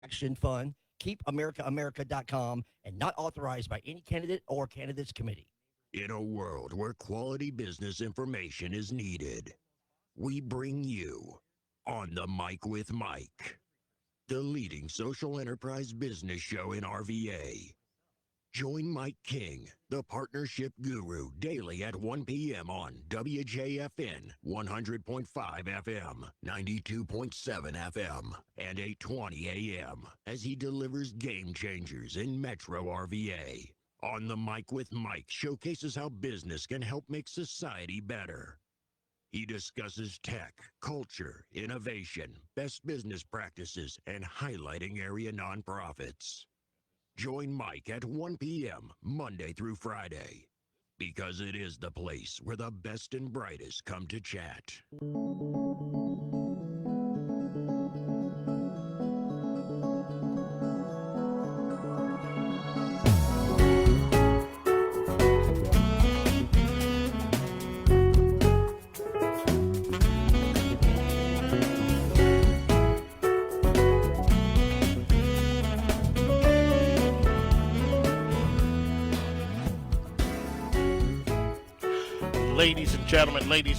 Action Fund, KeepAmericaAmerica.com, and not authorized by any candidate or candidates committee. In a world where quality business information is needed, we bring you On the Mic with Mike, the leading social enterprise business show in RVA. Join Mike King, the partnership guru, daily at 1 p.m. on WJFN 100.5 FM, 92.7 FM, and 820 a.m. as he delivers game changers in Metro RVA. On the Mic with Mike showcases how business can help make society better. He discusses tech, culture, innovation, best business practices, and highlighting area nonprofits. Join Mike at 1 p.m. Monday through Friday, because it is the place where the best and brightest come to chat. Ladies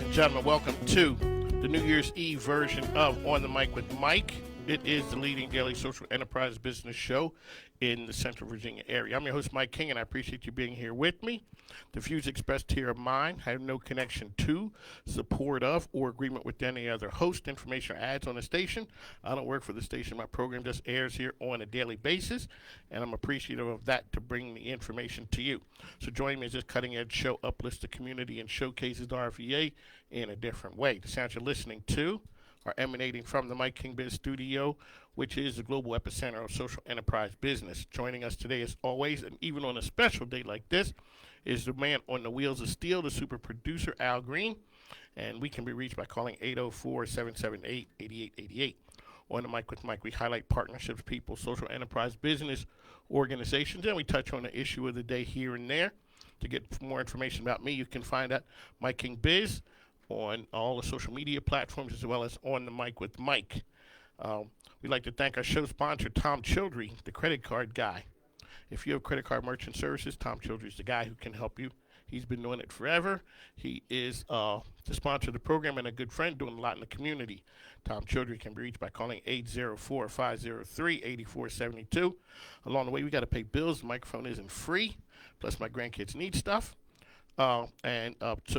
and gentlemen, welcome to the New Year's Eve version of On the Mic with Mike. It is the leading daily social enterprise business show in the Central Virginia area. I'm your host, Mike King, and I appreciate you being here with me. The views expressed here are mine. I have no connection to, support of, or agreement with any other host, information, or ads on the station. I don't work for the station. My program just airs here on a daily basis, and I'm appreciative of that to bring the information to you. So join me as this cutting-edge show uplifts the community and showcases the RVA in a different way. The sounds you're listening to are emanating from the Mike King Biz Studio, which is the global epicenter of social enterprise business. Joining us today, as always, and even on a special day like this, is the man on the wheels of steel, the super producer, Al Green. And we can be reached by calling 804-778-8888. On the Mic with Mike, we highlight partnerships, people, social enterprise business organizations, and we touch on the issue of the day here and there. To get more information about me, you can find out Mike King Biz on all the social media platforms, as well as On the Mic with Mike. We'd like to thank our show sponsor, Tom Childry, the credit card guy. If you have credit card merchant services, Tom Childry is the guy who can help you. He's been doing it forever. He is the sponsor of the program and a good friend, doing a lot in the community. Tom Childry can be reached by calling 804-503-8472. Along the way, we got to pay bills. The microphone isn't free. Plus, my grandkids need stuff. So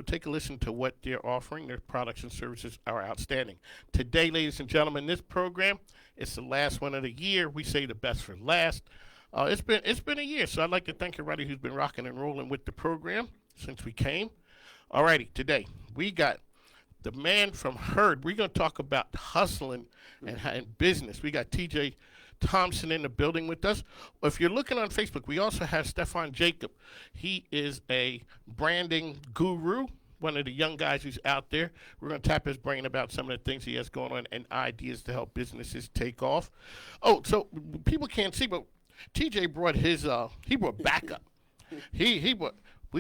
take a listen to what they're offering. Their products and services are outstanding. Today, ladies and gentlemen, this program, it's the last one of the year. We say the best for last. It's been a year, so I'd like to thank everybody who's been rocking and rolling with the program since we came. All righty, today we got the man from Herd. We're going to talk about hustling and business. We got TJ Thompson in the building with us. If you're looking on Facebook, we also have Stephon Jacob. He is a branding guru, one of the young guys who's out there. We're going to tap his brain about some of the things he has going on and ideas to help businesses take off. Oh, so people can't see, but TJ brought his he brought backup. We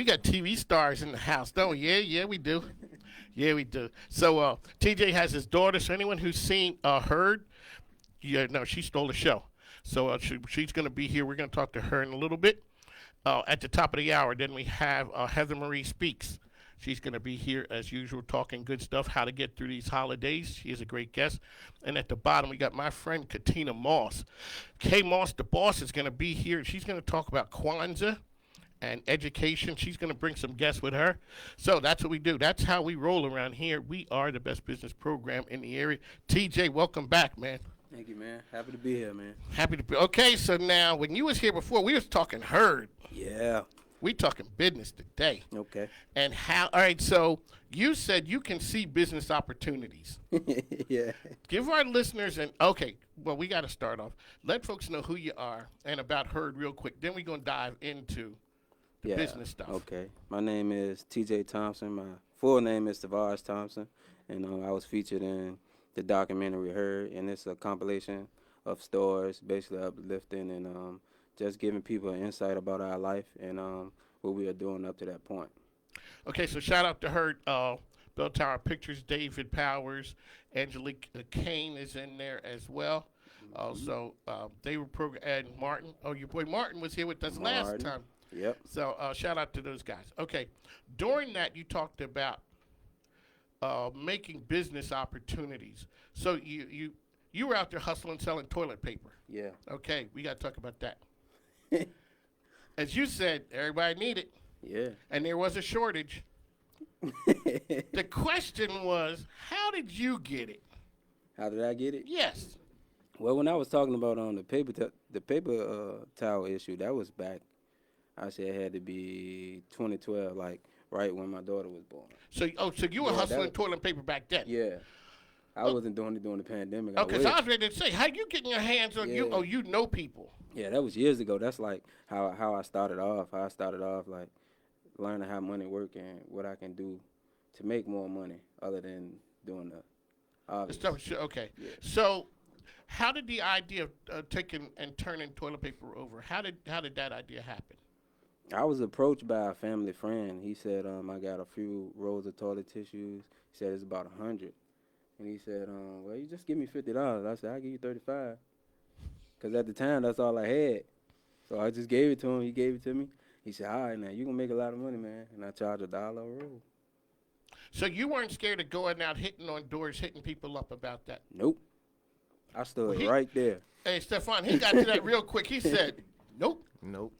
got TV stars in the house, don't we? Yeah, we do. Yeah, we do. So TJ has his daughter. So anyone who's seen Herd, yeah, no, she stole the show. So she's going to be here. We're going to talk to her in a little bit. At the top of the hour, then we have Heather Marie Speaks. She's going to be here, as usual, talking good stuff, how to get through these holidays. She is a great guest. And at the bottom, we got my friend Katina Moss. Kay Moss, the boss, is going to be here. She's going to talk about Kwanzaa and education. She's going to bring some guests with her. So that's what we do. That's how we roll around here. We are the best business program in the area. TJ, welcome back, man. Thank you, man. Happy to be here, man. Happy to be. Okay, so now when you was here before, we was talking Herd. Yeah. We talking business today. Okay. And how? All right. So you said you can see business opportunities. Yeah. Give our listeners okay. Well, we got to start off. Let folks know who you are and about Herd real quick. Then we're gonna dive into the business stuff. Okay. My name is T.J. Thompson. My full name is Stephon Thompson, and I was featured in the documentary Herd, and it's a compilation of stories, basically uplifting and just giving people an insight about our life and what we are doing up to that point. Okay, so shout out to Herd, Bell Tower Pictures, David Powers, Angelique Kane is in there as well. Also, they were and Martin. Oh, your boy Martin was here with us last Martin. time. Yep. So shout out to those guys. Okay, during that you talked about making business opportunities. So you were out there hustling, selling toilet paper. Yeah. Okay, we got to talk about that. As you said, everybody needed, Yeah. and there was a shortage. The question was, how did you get it? How did I get it? Yes. Well, when I was talking about the paper towel issue, that was back. I said it had to be 2012, like right when my daughter was born. So you were Yeah, hustling toilet paper back then. Yeah. I wasn't doing it during the pandemic. Okay, so I was ready to say, how you getting your hands on you? Yeah. Oh, you know people. Yeah, that was years ago. That's like how I started off. How I started off, like learning how money work and what I can do to make more money other than doing the The obvious. stuff. Okay. Yeah. So, how did the idea of taking and turning toilet paper over? How did that idea happen? I was approached by a family friend. He said, I got a few rolls of toilet tissues. He said it's about 100. And he said, well, you just give me $50. I said, I'll give you 35. Because at the time, that's all I had. So I just gave it to him. He gave it to me. He said, all right, now, you're going to make a lot of money, man. And I charge $1 a roll. So you weren't scared of going out hitting on doors, hitting people up about that? Nope. I stood Well, right there. Hey, Stephon, he got to that real quick. He said, nope. Nope.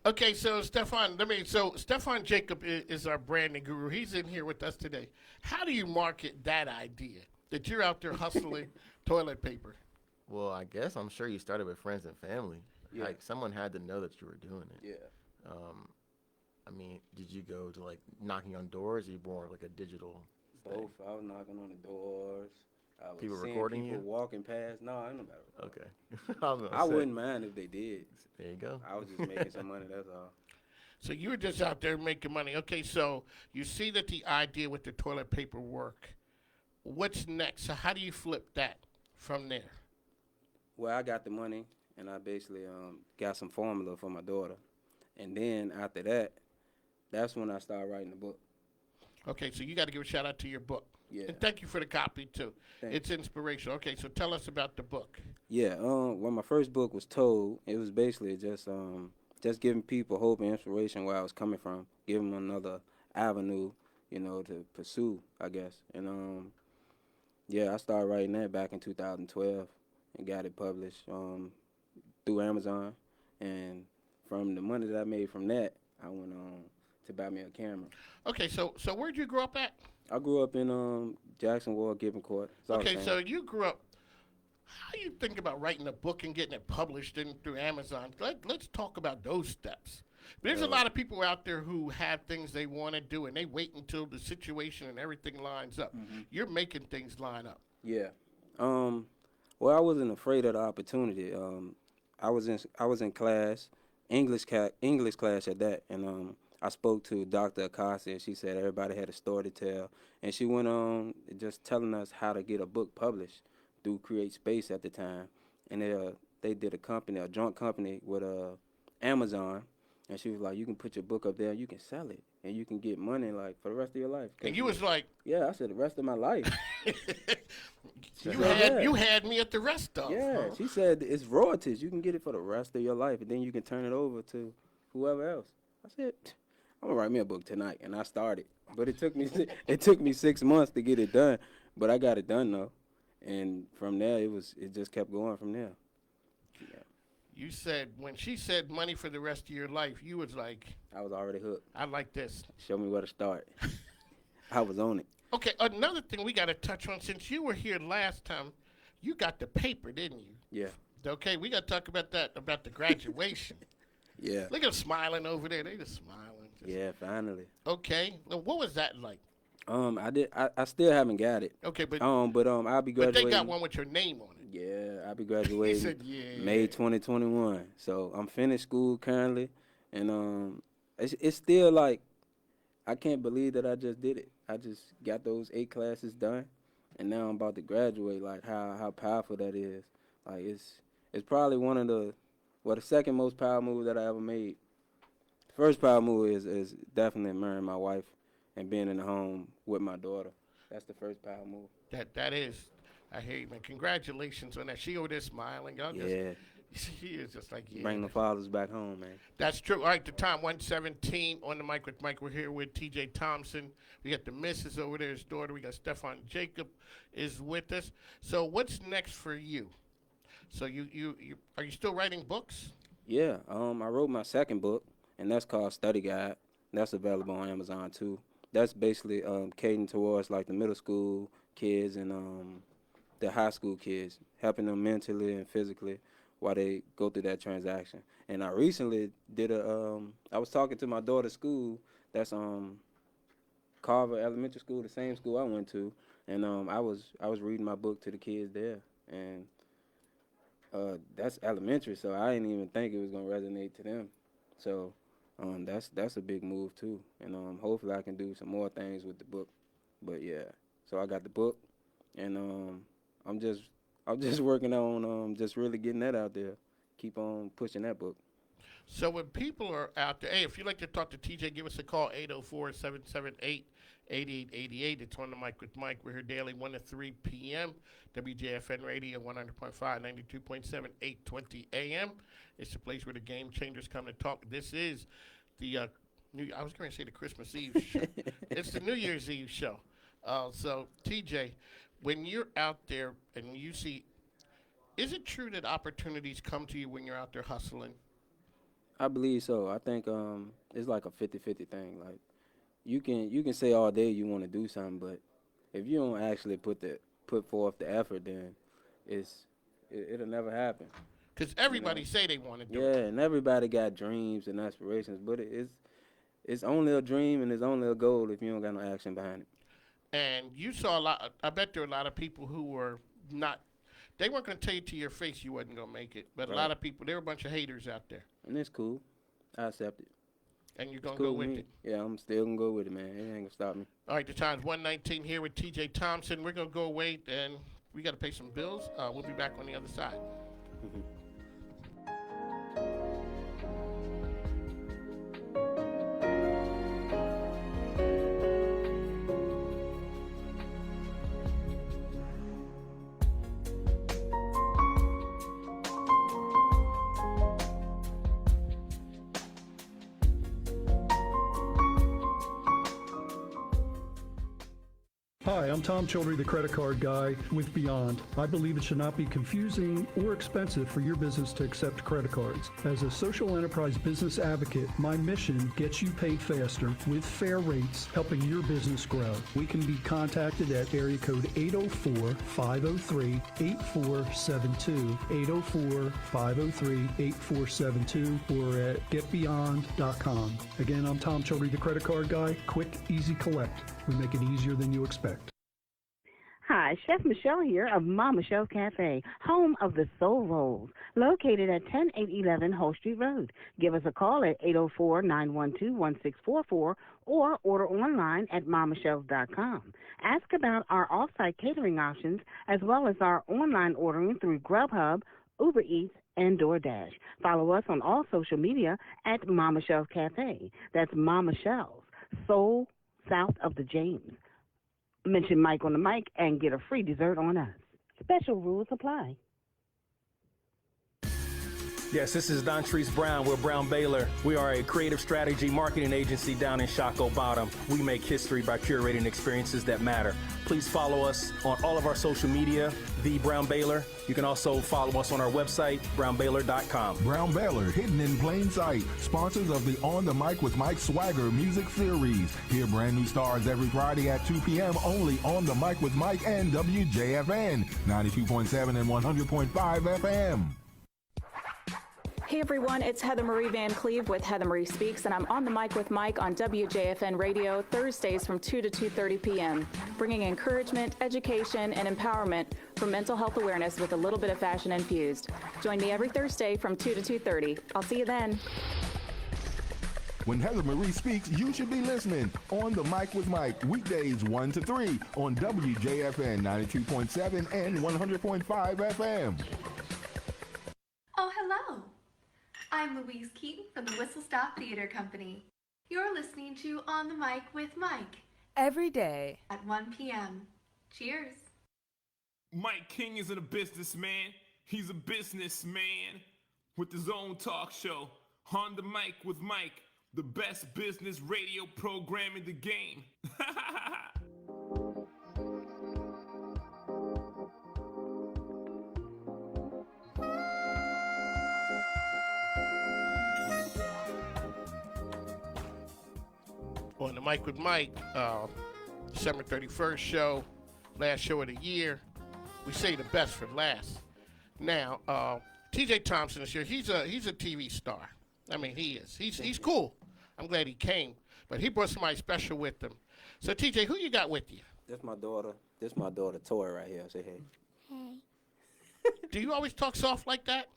Okay, so Stephon, Stephon Jacob is our branding guru. He's in here with us today. How do you market that idea that you're out there hustling toilet paper? Well, I guess I'm sure you started with friends and family. Yeah. Like someone had to know that you were doing it. Yeah. I mean, did you go to like knocking on doors? Or you more like a digital thing? Both. I was knocking on the doors. I was People seeing recording people you? walking past. No, I don't know about it. Okay. I was gonna I say. wouldn't mind if they did. There you go. I was just making some money, that's all. So you were just out there making money. Okay, so you see that the idea with the toilet paper work. What's next? So how do you flip that from there? Well, I got the money, and I basically got some formula for my daughter. And then after that, that's when I started writing the book. Okay, so you got to give a shout out to your book. Yeah. And thank you for the copy, too. Thanks. It's inspirational. Okay, so tell us about the book. Yeah, when my first book was told, it was basically just giving people hope and inspiration where I was coming from, giving them another avenue, to pursue, I guess. And yeah, I started writing that back in 2012 and got it published through Amazon. And from the money that I made from that, I went on to buy me a camera. Okay, so where'd you grow up at? I grew up in Jackson Ward, Gibbon Court. It's all the Okay, same. so you grew up. How do you think about writing a book and getting it published through Amazon? Let's talk about those steps. There's a lot of people out there who have things they want to do, and they wait until the situation and everything lines up. Mm-hmm. You're making things line up. Yeah. Well, I wasn't afraid of the opportunity. I was in class, English class at that, and I spoke to Dr. Acosta, and she said everybody had a story to tell, and she went on just telling us how to get a book published through Create Space at the time, and they did a joint company with Amazon, and she was like, you can put your book up there, you can sell it, and you can get money like for the rest of your life. And you was like, Yeah, I said the rest of my life. you had me at the rest stop. Yeah, she said it's royalties. You can get it for the rest of your life, and then you can turn it over to whoever else. I said, I'm gonna write me a book tonight, and I started. But it took me 6 months to get it done, but I got it done though, and from there it just kept going from there. Yeah. You said, when she said money for the rest of your life, you was like, I was already hooked. I like this. Show me where to start. I was on it. Okay, another thing we got to touch on, since you were here last time, you got the paper, didn't you? Yeah. Okay, we got to talk about that, about the graduation. Yeah. Look at them smiling over there. They just smiling. Yeah, finally. Okay, well, what was that like? I still haven't got it. Okay, but I'll be but graduating. they got one with your name on it. Yeah, I'll be He graduating said, yeah. May 2021. So I'm finished school currently, and it's still like I can't believe that I just did it. I just got those 8 classes done, and now I'm about to graduate. Like how powerful that is. Like it's probably one of the second most powerful move that I ever made. The first power move is definitely marrying my wife and being in the home with my daughter. That's the first power move. I hear you, man. Congratulations on that. She over there smiling. Y'all Yeah. She is just like, yeah. Bring the fathers back home, man. That's true. All right, the time 117 on the mic with Mike. We're here with TJ Thompson. We got the missus over there, his daughter. We got Stephon Jacob is with us. So what's next for you? So you are you still writing books? Yeah, I wrote my second book, and that's called Study Guide. That's available on Amazon too. That's basically catering towards like the middle school kids and the high school kids, helping them mentally and physically while they go through that transaction. And I recently did I was talking to my daughter's school, that's Carver Elementary School, the same school I went to, and I was reading my book to the kids there, and that's elementary, so I didn't even think it was gonna resonate to them. So that's a big move too, and hopefully I can do some more things with the book. But yeah, so I got the book, and I'm just working on just really getting that out there. Keep on pushing that book. So when people are out there, hey, if you'd like to talk to TJ, give us a call, 804-778-8888. It's on the mic with Mike. We're here daily, 1 to 3 p.m. WJFN Radio, 100.5, 92.7, 820 a.m. It's the place where the game changers come to talk. This is the I was going to say the Christmas Eve show. It's the New Year's Eve show. So, TJ, when you're out there and you see, is it true that opportunities come to you when you're out there hustling? I believe so. I think it's like a 50-50 thing. Like you can say all day you want to do something, but if you don't actually put forth the effort, then it'll never happen. Because everybody say they want to do yeah, it. and everybody got dreams and aspirations, but it's only a dream and it's only a goal if you don't got no action behind it. And you saw a lot. I bet there were a lot of people who were not. They weren't going to tell you to your face you wasn't going to make it. But Right. a lot of people, there were a bunch of haters out there. And it's cool. I accept it. And you're going It's to cool go with me. it. Yeah, I'm still going to go with it, man. It ain't going to stop me. All right, the time's 119 here with TJ Thompson. We're going to go away, and we got to pay some bills. We'll be back on the other side. Hi, I'm Tom Childry, the credit card guy with Beyond. I believe it should not be confusing or expensive for your business to accept credit cards. As a social enterprise business advocate, my mission gets you paid faster with fair rates, helping your business grow. We can be contacted at area code 804-503-8472, 804-503-8472, or at getbeyond.com. Again, I'm Tom Childry, the credit card guy. Quick, easy collect. We make it easier than you expect. Hi, Chef Michelle here of Mama Michelle's Cafe, home of the Soul Rolls, located at 10811 Hull Street Road. Give us a call at 804-912-1644 or order online at mamachells.com. Ask about our off-site catering options as well as our online ordering through Grubhub, Uber Eats, and DoorDash. Follow us on all social media at Mama Michelle's Cafe. That's Mama Michelle's, Soul south of the James. Mention Mike on the mic and get a free dessert on us. Special rules apply. Yes, this is Dontrese Brown. We're Brown Baylor. We are a creative strategy marketing agency down in Shockoe Bottom. We make history by curating experiences that matter. Please follow us on all of our social media, The Brown Baylor. You can also follow us on our website, brownbaylor.com. Brown Baylor, hidden in plain sight. Sponsors of the On the Mic with Mike Swagger music series. Hear brand new stars every Friday at 2 p.m. only On the Mic with Mike and WJFN, 92.7 and 100.5 FM. Hey everyone, it's Heather Marie Van Cleve with Heather Marie Speaks, and I'm on the mic with Mike on WJFN Radio Thursdays from 2 to 2:30 p.m., bringing encouragement, education, and empowerment for mental health awareness with a little bit of fashion infused. Join me every Thursday from 2 to 2:30. I'll see you then. When Heather Marie speaks, you should be listening. On the Mic with Mike, weekdays 1 to 3 on WJFN 92.7 and 100.5 FM. Oh, hello. I'm Louise Keaton from the Whistle Stop Theater Company. You're listening to On the Mic with Mike. Every day at 1 p.m. Cheers. Mike King isn't a businessman. He's a businessman with his own talk show. On the Mic with Mike, the best business radio program in the game. On the Mic with Mike, December 31st show, last show of the year. We say the best for last. Now, TJ Thompson is here. He's a TV star. I mean, he is. He's cool. I'm glad he came, but he brought somebody special with him. So, TJ, who you got with you? This my daughter. This my daughter, Tori, right here. Say hey. Hey. Do you always talk soft like that?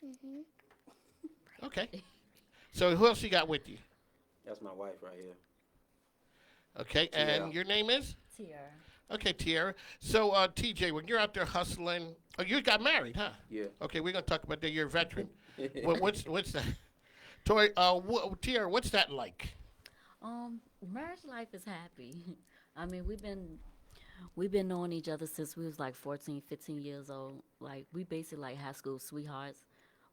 Mhm. Okay. So, who else you got with you? That's my wife right here. Okay, and your name is? Tiara. Okay, Tiara. So, TJ, when you're out there hustling, oh, you got married, huh? Yeah. Okay, we're gonna talk about that. You're a veteran. What's that? Tori, Tiara, what's that like? Marriage life is happy. I mean, we've been knowing each other since we was like 14, 15 years old. Like we basically like high school sweethearts,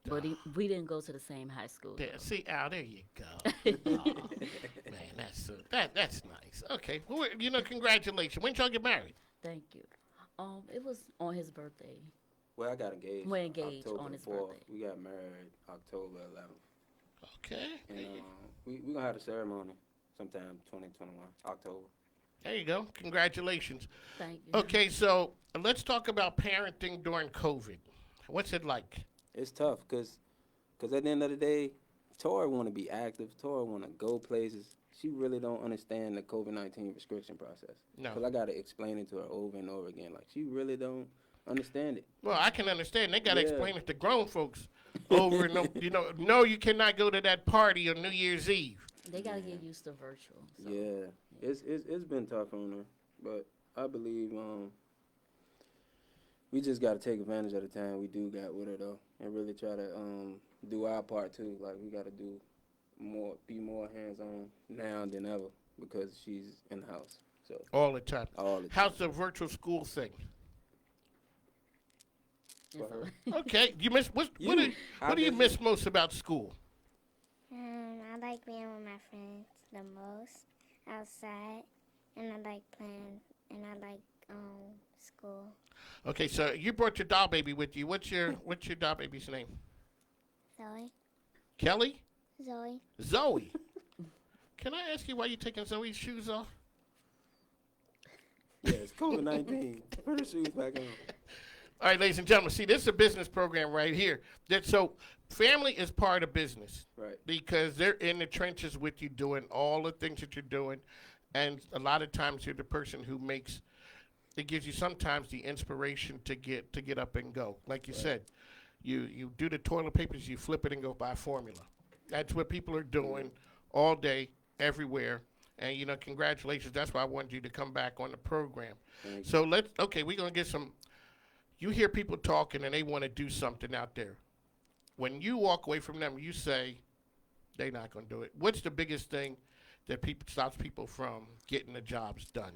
but we didn't go to the same high school. There, see, Al, there you go. Oh, man, that's nice. Okay, well, congratulations. When y'all get married? Thank you. It was on his birthday. Well, I got engaged. We're engaged October on his 4th. birthday. We got married October 11th. Okay. And we're going to have a ceremony sometime 2021, October. There you go. Congratulations. Thank you. Okay, so let's talk about parenting during COVID. What's it like? It's tough because at the end of the day, Tori want to be active. Tori want to go places. She really don't understand the COVID-19 restriction process. No. Because I got to explain it to her over and over again. Like, she really don't understand it. Well, I can understand. They got to explain it to grown folks over and over. No, you cannot go to that party on New Year's Eve. They got to get used to virtual. So. Yeah. It's been tough on her. But I believe we just got to take advantage of the time we do got with her, though, and really try to do our part, too. Like, we got to be more hands-on now than ever because she's in the house. So all the time. All the time. How's the virtual school thing? For her. Okay, you miss what do you miss most about school? I like being with my friends the most outside, and I like playing, and I like school. Okay, so you brought your doll baby with you. What's your doll baby's name? Zoe. Kelly? Zoe. Zoe. Can I ask you why you're taking Zoe's shoes off? Yeah, it's COVID-19. Put her shoes back on. All right, ladies and gentlemen, see, this is a business program right here. So family is part of business. Right. Because they're in the trenches with you doing all the things that you're doing. And a lot of times you're the person who it gives you sometimes the inspiration to get up and go. Like you said, you do the toilet papers, you flip it and go buy formula. That's what people are doing all day, everywhere. And, congratulations. That's why I wanted you to come back on the program. So we're going to get some. You hear people talking and they want to do something out there. When you walk away from them, you say they're not going to do it. What's the biggest thing that stops people from getting the jobs done?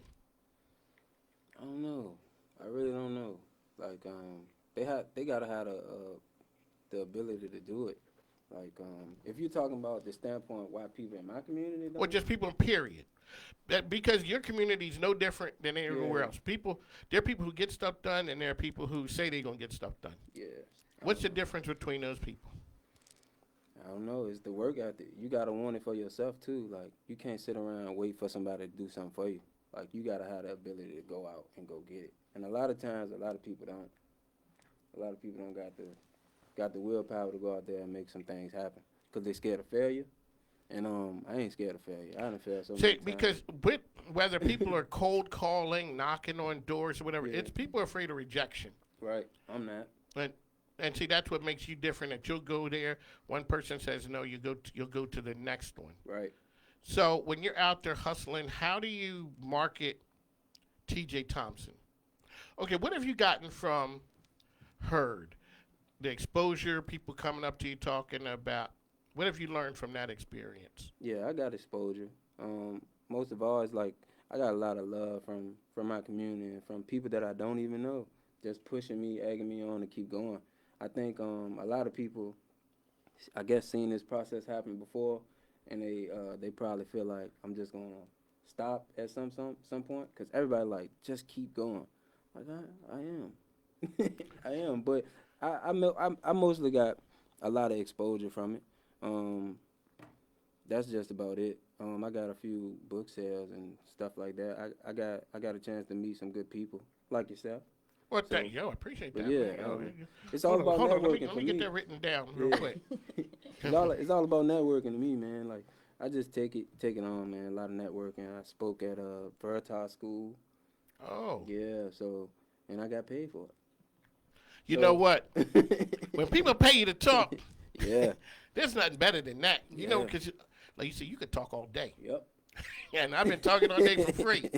I don't know. I really don't know. Like, they gotta have the ability to do it. Like, if you're talking about the standpoint why people in my community don't. Or just people in period. Because your community is no different than everywhere else. There are people who get stuff done, and there are people who say they're going to get stuff done. Yeah. What's the difference between those people? I don't know. It's the work ethic. You got to want it for yourself, too. Like, you can't sit around and wait for somebody to do something for you. Like, you got to have the ability to go out and go get it. And a lot of times, a lot of people don't. A lot of people don't got the willpower to go out there and make some things happen because they're scared of failure. And I ain't scared of failure. I done failed so many times. Because whether people are cold calling, knocking on doors, or whatever, it's people are afraid of rejection. Right. I'm not. And see, that's what makes you different. That you'll go there, one person says no, you'll go to the next one. Right. So when you're out there hustling, how do you market TJ Thompson? Okay, what have you gotten from Herd? The exposure, people coming up to you talking about. What have you learned from that experience? Yeah, I got exposure. Most of all, it's like I got a lot of love from my community and from people that I don't even know, just pushing me, egging me on to keep going. I think a lot of people, I guess, seen this process happen before, and they probably feel like I'm just gonna stop at some point, because everybody like, just keep going. Like I am, I am, but I mostly got a lot of exposure from it. That's just about it. I got a few book sales and stuff like that. I got a chance to meet some good people like yourself. Well, thank you. I appreciate that. Yeah, it's all about networking. Let me get that written down real quick. It's all about networking to me, man. Like, I just take it on, man. A lot of networking. I spoke at Veritas School. Oh. Yeah. So, and I got paid for it. You know what? When people pay you to talk, yeah, there's nothing better than that. You know, because like you said, you could talk all day. Yep. And I've been talking all day for free.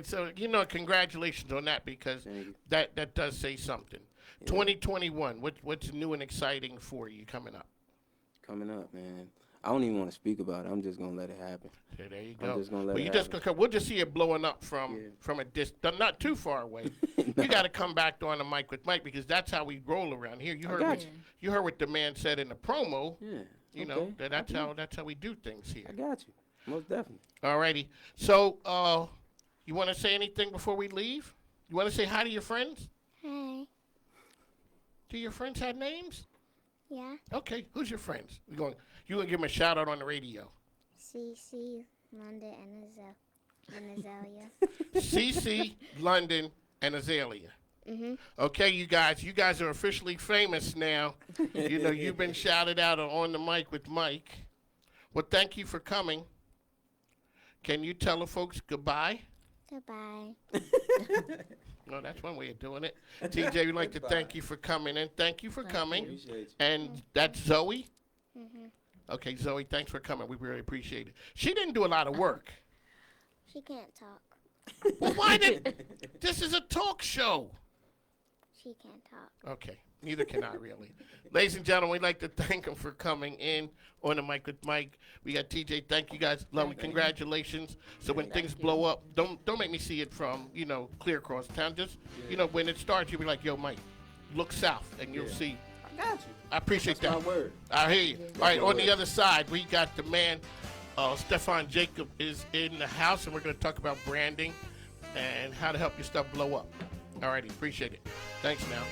So, congratulations on that, because that does say something. Yeah. 2021, what's new and exciting for you coming up? Coming up, man. I don't even want to speak about it. I'm just gonna let it happen. Yeah, there you go. I'm just gonna let it happen. We'll just see it blowing up from a distance, not too far away. No. You got to come back on the mic with Mike, because that's how we roll around here. You heard what the man said in the promo. Yeah. You know that's how we do things here. I got you. Most definitely. All righty. So, you want to say anything before we leave? You want to say hi to your friends? Hi. Do your friends have names? Yeah. Okay. Who's your friends? You gonna give them a shout out on the radio? CC, London, and Azalea. CC, London, and Azalea. Mm-hmm. Okay, you guys are officially famous now. You've been shouted out on the mic with Mike. Well, thank you for coming. Can you tell the folks goodbye? Goodbye. No, that's one way of doing it. TJ, we'd like to thank you for coming in. Thank you for coming. Appreciate you. And that's Zoe? Mm-hmm. Okay, Zoe, thanks for coming. We really appreciate it. She didn't do a lot of work. She can't talk. Well, this is a talk show. She can't talk. Okay, neither can I really. Ladies and gentlemen, we'd like to thank them for coming in on the mic with Mike. We got TJ. Thank you guys. Lovely. Congratulations. So when things blow up, don't make me see it from, clear across town. Just, when it starts, you'll be like, yo, Mike, look south, and you'll see. I got you. I appreciate That's that. my word. I hear you. All right, on the other side, we got the man, Stephon Jacob is in the house, and we're going to talk about branding and how to help your stuff blow up. All righty, appreciate it. Thanks now.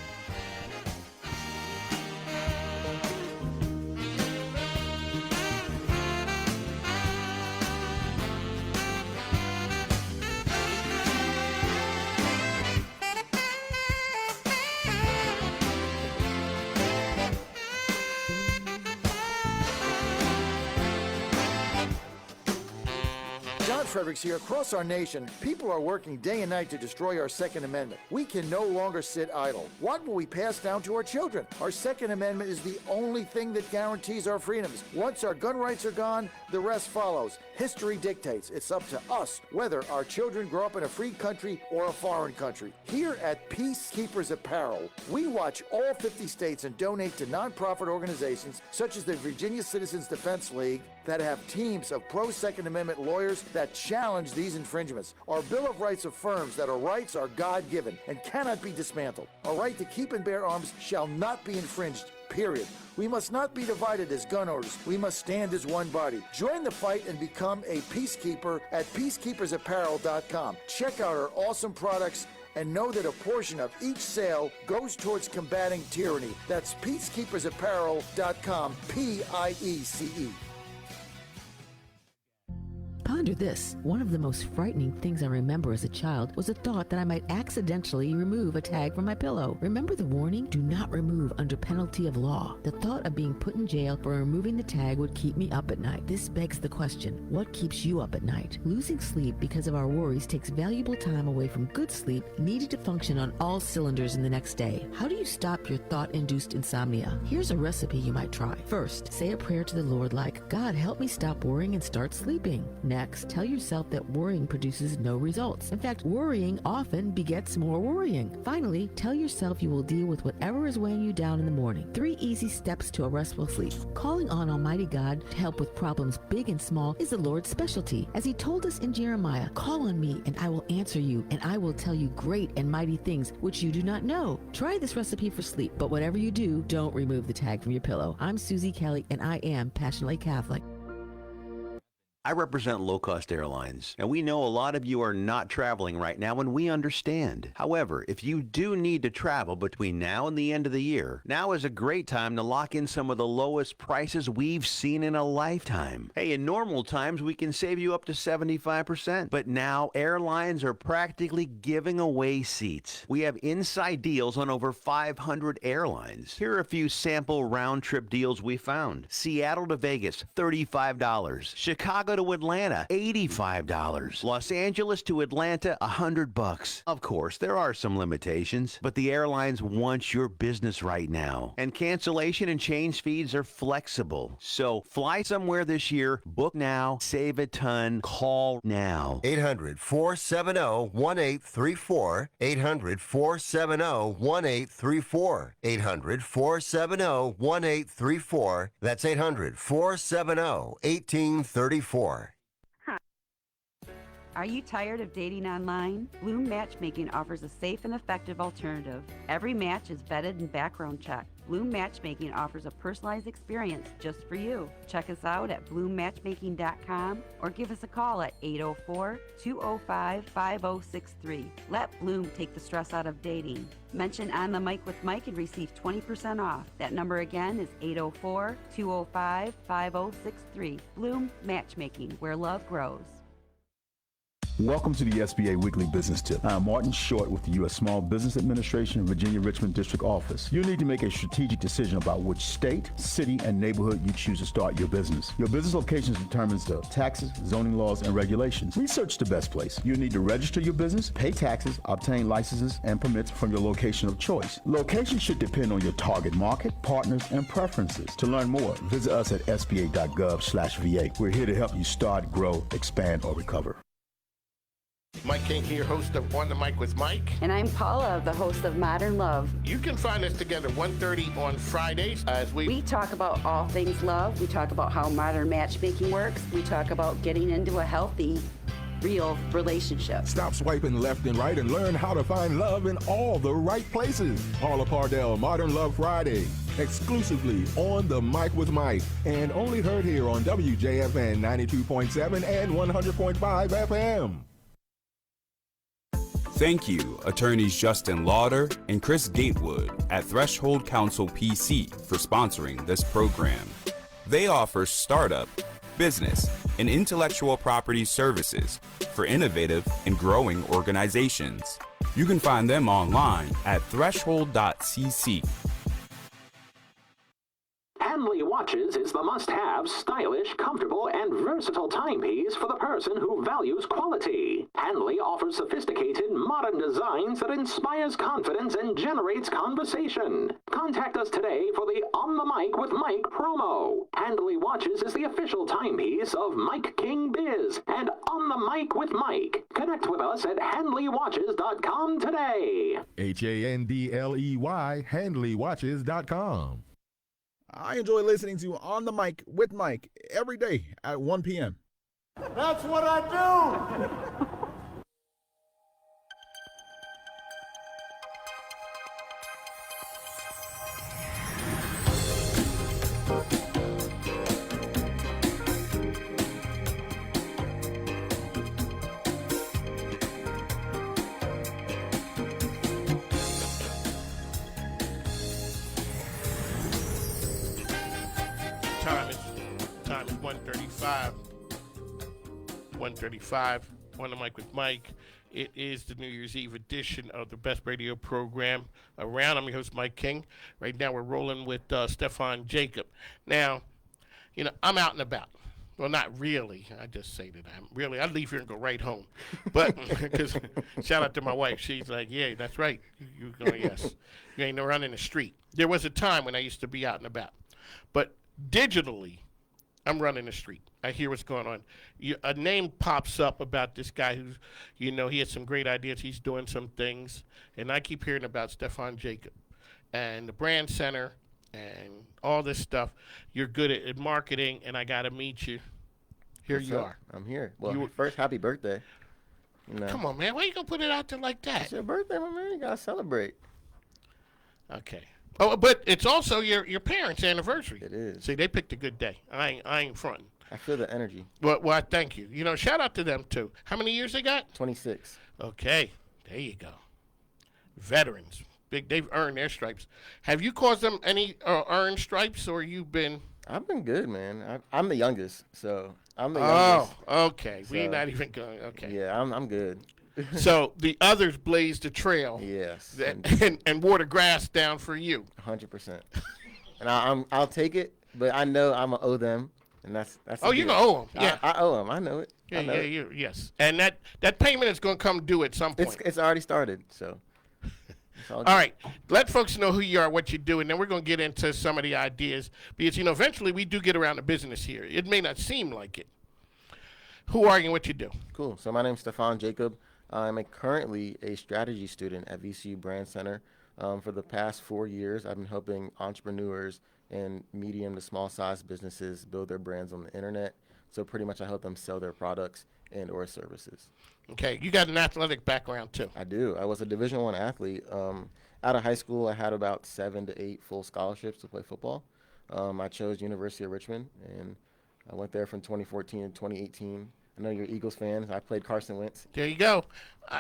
Fredericks here. Across our nation, people are working day and night to destroy our Second Amendment. We can no longer sit idle. What will we pass down to our children? Our Second Amendment is the only thing that guarantees our freedoms. Once our gun rights are gone, the rest follows. History dictates. It's up to us whether our children grow up in a free country or a foreign country. Here at Peacekeepers Apparel, we watch all 50 states and donate to nonprofit organizations such as the Virginia Citizens Defense League that have teams of pro-Second Amendment lawyers that challenge these infringements. Our Bill of Rights affirms that our rights are God-given and cannot be dismantled. Our right to keep and bear arms shall not be infringed, period. We must not be divided as gun owners. We must stand as one body. Join the fight and become a peacekeeper at peacekeepersapparel.com. Check out our awesome products and know that a portion of each sale goes towards combating tyranny. That's peacekeepersapparel.com, P-I-E-C-E. Ponder this. One of the most frightening things I remember as a child was a thought that I might accidentally remove a tag from my pillow. Remember the warning? Do not remove under penalty of law. The thought of being put in jail for removing the tag would keep me up at night. This begs the question, what keeps you up at night? Losing sleep because of our worries takes valuable time away from good sleep needed to function on all cylinders in the next day. How do you stop your thought-induced insomnia? Here's a recipe you might try. First, say a prayer to the Lord like, God, help me stop worrying and start sleeping. Next, works. Tell yourself that worrying produces no results. In fact, worrying often begets more worrying. Finally, tell yourself you will deal with whatever is weighing you down in the morning. 3 easy steps to a restful sleep. Calling on Almighty God to help with problems big and small is the Lord's specialty. As he told us in Jeremiah, call on me and I will answer you, and I will tell you great and mighty things which you do not know. Try this recipe for sleep, but whatever you do, don't remove the tag from your pillow. I'm Susie Kelly, and I am passionately Catholic. I represent low-cost airlines, and we know a lot of you are not traveling right now, and we understand. However, if you do need to travel between now and the end of the year, now is a great time to lock in some of the lowest prices we've seen in a lifetime. Hey, in normal times, we can save you up to 75%, but now airlines are practically giving away seats. We have inside deals on over 500 airlines. Here are a few sample round-trip deals we found. Seattle to Vegas, $35. Chicago to Atlanta, $85. Los Angeles to Atlanta, $100. Of course, there are some limitations, but the airlines want your business right now. And cancellation and change fees are flexible. So fly somewhere this year, book now, save a ton, call now. 800-470-1834. 800-470-1834. 800-470-1834. That's 800-470-1834. Are you tired of dating online? Bloom Matchmaking offers a safe and effective alternative. Every match is vetted and background checked. Bloom Matchmaking offers a personalized experience just for you. Check us out at bloommatchmaking.com or give us a call at 804-205-5063. Let Bloom take the stress out of dating. Mention On the Mic with Mike and receive 20% off. That number again is 804-205-5063. Bloom Matchmaking, where love grows. Welcome to the SBA Weekly Business Tip. I'm Martin Short with the U.S. Small Business Administration, Virginia Richmond District Office. You need to make a strategic decision about which state, city, and neighborhood you choose to start your business. Your business location determines the taxes, zoning laws, and regulations. Research the best place. You need to register your business, pay taxes, obtain licenses and permits from your location of choice. Location should depend on your target market, partners, and preferences. To learn more, visit us at sba.gov/VA. We're here to help you start, grow, expand, or recover. Mike King here, host of On the Mic with Mike. And I'm Paula, the host of Modern Love. You can find us together 1:30 on Fridays as we talk about all things love. We talk about how modern matchmaking works. We talk about getting into a healthy, real relationship. Stop swiping left and right and learn how to find love in all the right places. Paula Pardell, Modern Love Friday, exclusively on the Mic with Mike, and only heard here on WJFN 92.7 and 100.5 FM. Thank you, attorneys Justin Lauder and Chris Gatewood at Threshold Counsel PC for sponsoring this program. They offer startup, business, and intellectual property services for innovative and growing organizations. You can find them online at threshold.cc. Hanley Watches is the must-have, stylish, comfortable, and versatile timepiece for the person who values quality. Hanley offers sophisticated, modern designs that inspires confidence and generates conversation. Contact us today for the On the Mic with Mike promo. Hanley Watches is the official timepiece of Mike King Biz and On the Mic with Mike. Connect with us at HanleyWatches.com today. HANDLEY, HanleyWatches.com. I enjoy listening to On the Mic with Mike every day at 1 p.m. That's what I do! Time is 1:35. 1:35 on the Mic with Mike. It is the New Year's Eve edition of the best radio program around. I'm your host, Mike King. Right now we're rolling with Stephon Jacob. Now, you know, I'm out and about. Well, not really. I just say that I'm really. I leave here and go right home. But because shout out to my wife, she's like, "Yeah, that's right. You go, yes. You ain't no running the street." There was a time when I used to be out and about, but digitally, I'm running the street. I hear what's going on. A name pops up about this guy who's, he has some great ideas. He's doing some things, and I keep hearing about Stephon Jacob and the brand center and all this stuff. You're good at marketing, and I got to meet you. Here What's you up? are. I'm here. Well, first, happy birthday. Come on, man. Why you gonna put it out there like that? It's your birthday, my man. You gotta celebrate. Okay. Oh, but it's also your parents' anniversary. It is. See, they picked a good day. I ain't fronting. I feel the energy. Well, thank you. Shout out to them too. How many years they got? 26. Okay, there you go. Veterans, they've earned their stripes. Have you caused them any earned stripes, or you've been? I've been good, man. I'm the youngest, so I'm the youngest. Oh, okay. So, We're not even going. Okay. Yeah, I'm good. So the others blazed the trail. Yes. And wore the grass down for you. 100%. And I'll take it, but I know I'm gonna owe them, and that's. Oh, you gonna owe them? Yeah. I owe them. I know it. Yeah, I know it. yes. And that payment is gonna come due at some point. It's already started, so. All right, let folks know who you are, what you do, and then we're going to get into some of the ideas because, eventually we do get around to business here. It may not seem like it. Who are you and what you do? Cool. So my name's Stephon Jacob. I'm currently a strategy student at VCU Brand Center. For the past 4 years, I've been helping entrepreneurs and medium to small size businesses build their brands on the internet. So pretty much I help them sell their products and or services. Okay, you got an athletic background too. I do. I was a Division I athlete. Out of high school, I had about 7 to 8 full scholarships to play football. I chose University of Richmond, and I went there from 2014 to 2018. I know you're Eagles fans. I played Carson Wentz. There you go.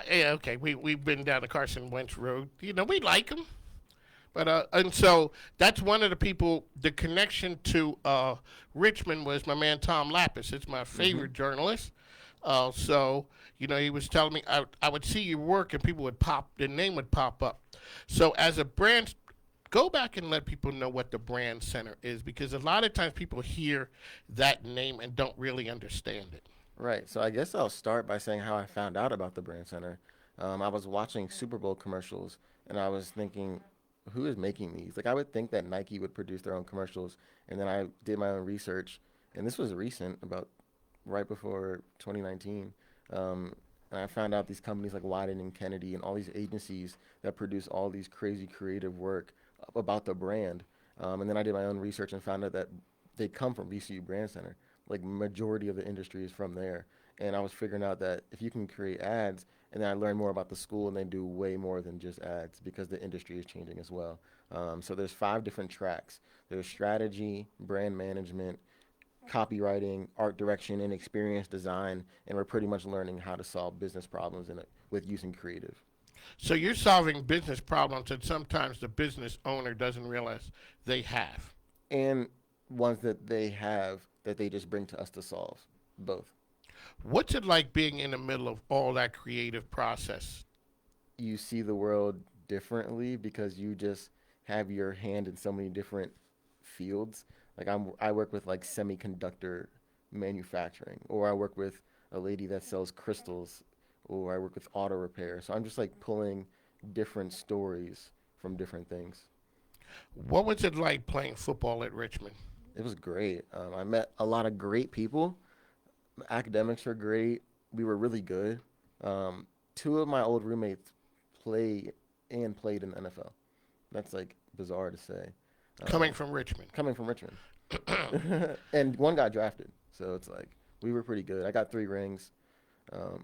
Yeah, okay, we've been down the Carson Wentz road. We like him. But and so that's one of the people. The connection to Richmond was my man Tom Lapis. It's my favorite journalist. So he was telling me I would see your work and people would the name would pop up. So as a brand, go back and let people know what the brand center is, because a lot of times people hear that name and don't really understand it. Right. So I guess I'll start by saying how I found out about the brand center. I was watching Super Bowl commercials and I was thinking, who is making these? Like, I would think that Nike would produce their own commercials, and then I did my own research, and this was recent, about right before 2019. And I found out these companies like Wyden and Kennedy and all these agencies that produce all these crazy creative work about the brand. And then I did my own research and found out that they come from VCU Brand Center. Like, majority of the industry is from there. And I was figuring out that if you can create ads, and then I learned more about the school, and they do way more than just ads because the industry is changing as well. So there's 5 different tracks. There's strategy, brand management, copywriting, art direction, and experience design, and we're pretty much learning how to solve business problems with using creative. So you're solving business problems that sometimes the business owner doesn't realize they have. And ones that they have that they just bring to us to solve, both. What's it like being in the middle of all that creative process? You see the world differently because you just have your hand in so many different fields. Like I work with like semiconductor manufacturing, or I work with a lady that sells crystals, or I work with auto repair. So I'm just like pulling different stories from different things. What was it like playing football at Richmond? It was great. I met a lot of great people. Academics were great. We were really good. 2 of my old roommates played in the NFL. That's like bizarre to say. Coming from Richmond. Coming from Richmond. And 1 got drafted. So it's like, we were pretty good. I got 3 rings.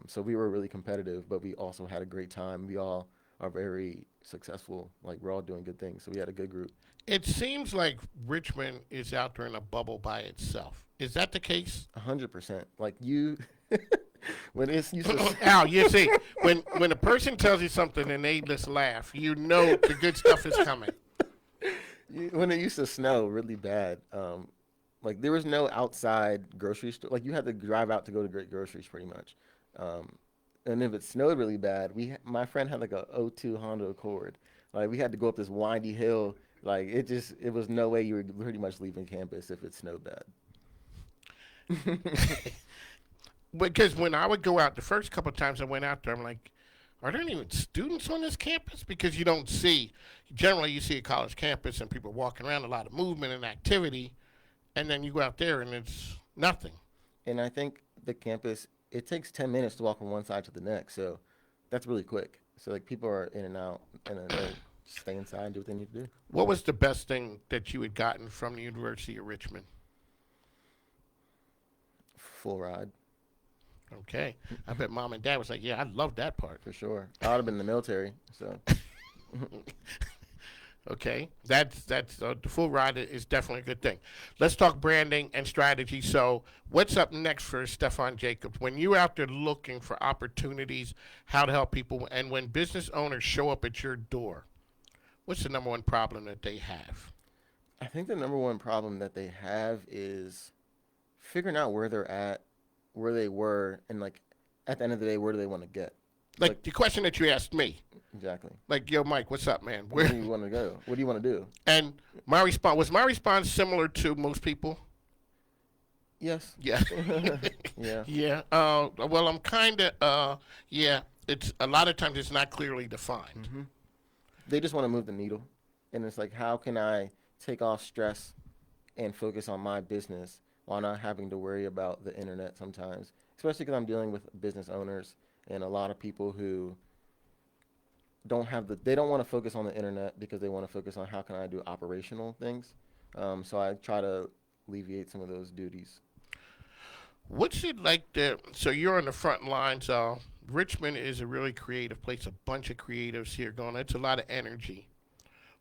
So we were really competitive, but we also had a great time. We all are very successful. Like, we're all doing good things. So we had a good group. It seems like Richmond is out there in a bubble by itself. Is that the case? 100%. Like, you, when it's Al, you see, when a person tells you something and they just laugh, you know the good stuff is coming. When it used to snow really bad, like, there was no outside grocery store. Like, you had to drive out to go to great groceries pretty much. And if it snowed really bad, my friend had like a 02 Honda Accord. Like, we had to go up this windy hill. Like, it was no way you were pretty much leaving campus if it snowed bad. Because when I would go out, the first couple of times I went out there, I'm like, are there any students on this campus? Because you don't see, generally you see a college campus and people walking around, a lot of movement and activity, and then you go out there and it's nothing. And I think the campus, it takes 10 minutes to walk from one side to the next. So that's really quick. So like people are in and out and then they stay inside and do what they need to do. What was the best thing that you had gotten from the University of Richmond? Full ride. Okay. I bet mom and dad was like, yeah, I love that part. For sure. I would have been in the military, so. Okay. That's the full ride is definitely a good thing. Let's talk branding and strategy. So what's up next for Stephon Jacobs? When you're out there looking for opportunities, how to help people, and when business owners show up at your door, what's the number one problem that they have? I think the number one problem that they have is figuring out where they're at, where they were, and like at the end of the day, where do they want to get? Like the question that you asked me. Exactly. Like, yo, Mike, what's up, man? Where do you want to go? What do you want to do? And my response similar to most people? Yes. Yeah. Yeah. Yeah. Well, I'm kind of, yeah, it's a lot of times it's not clearly defined. Mm-hmm. They just want to move the needle. And it's like, how can I take off stress and focus on my business while not having to worry about the internet sometimes, especially because I'm dealing with business owners and a lot of people who they don't want to focus on the internet because they want to focus on how can I do operational things. So I try to alleviate some of those duties. What's it like there? So you're on the front lines. Richmond is a really creative place, a bunch of creatives here going. It's a lot of energy.